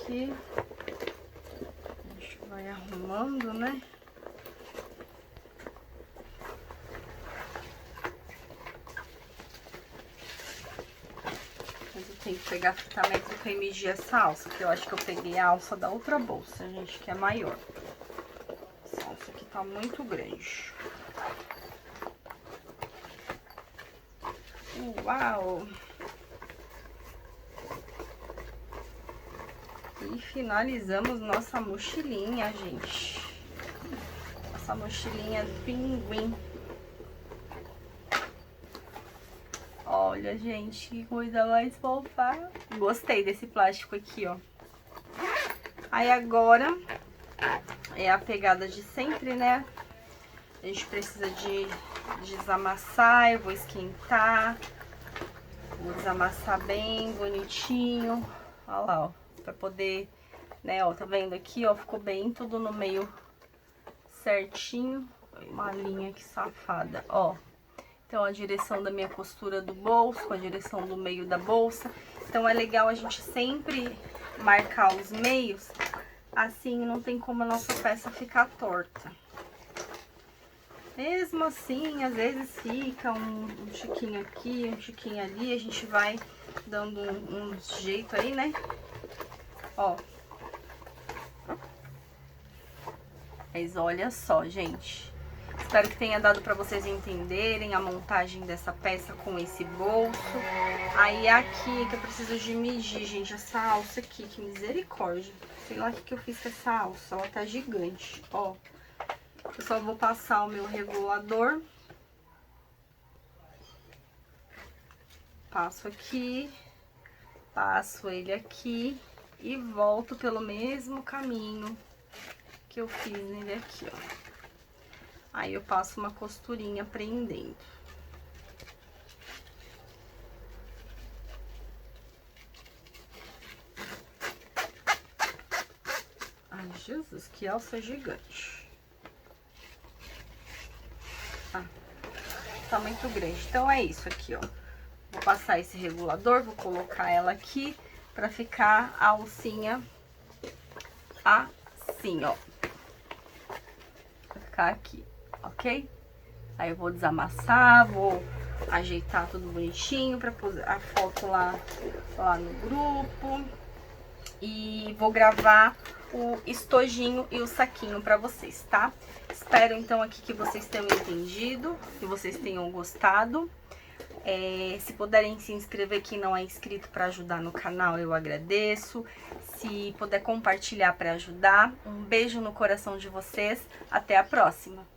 Aqui. A gente vai arrumando, né? Mas eu tenho que pegar a fita métrica e medir essa alça, que eu acho que eu peguei a alça da outra bolsa, gente, que é maior. Essa alça aqui tá muito grande. Uau! E finalizamos nossa mochilinha, gente. Nossa mochilinha pinguim. Olha, gente, que coisa mais fofa. Gostei desse plástico aqui, ó. Aí agora é a pegada de sempre, né? A gente precisa de desamassar. Eu vou esquentar. Vou desamassar bem bonitinho. Olha lá, ó. Pra poder, né, ó, tá vendo aqui, ó, ficou bem tudo no meio certinho. Uma linha aqui safada, ó. Então, a direção da minha costura do bolso, a direção do meio da bolsa. Então, é legal a gente sempre marcar os meios, assim não tem como a nossa peça ficar torta. Mesmo assim, às vezes fica um chiquinho aqui, um chiquinho ali, a gente vai dando um jeito aí, né? Ó. Mas olha só, gente. Espero que tenha dado pra vocês entenderem a montagem dessa peça com esse bolso. Aí aqui que eu preciso de medir, gente, essa alça aqui, que misericórdia. Sei lá o que eu fiz com essa alça, ela tá gigante, ó. Eu só vou passar o meu regulador. Passo aqui, passo ele aqui. E volto pelo mesmo caminho que eu fiz nele aqui, ó. Aí eu passo uma costurinha prendendo. Ai, Jesus, que alça gigante. Ah, tá muito grande. Então é isso aqui, ó. Vou passar esse regulador, vou colocar ela aqui pra ficar a alcinha assim, ó. Vai ficar aqui, ok? Aí eu vou desamassar, vou ajeitar tudo bonitinho pra pôr a foto lá no grupo. E vou gravar o estojinho e o saquinho pra vocês, tá? Espero então aqui que vocês tenham entendido, que vocês tenham gostado. Se puderem se inscrever, quem não é inscrito, para ajudar no canal, eu agradeço. Se puder compartilhar para ajudar. Um beijo no coração de vocês. Até a próxima!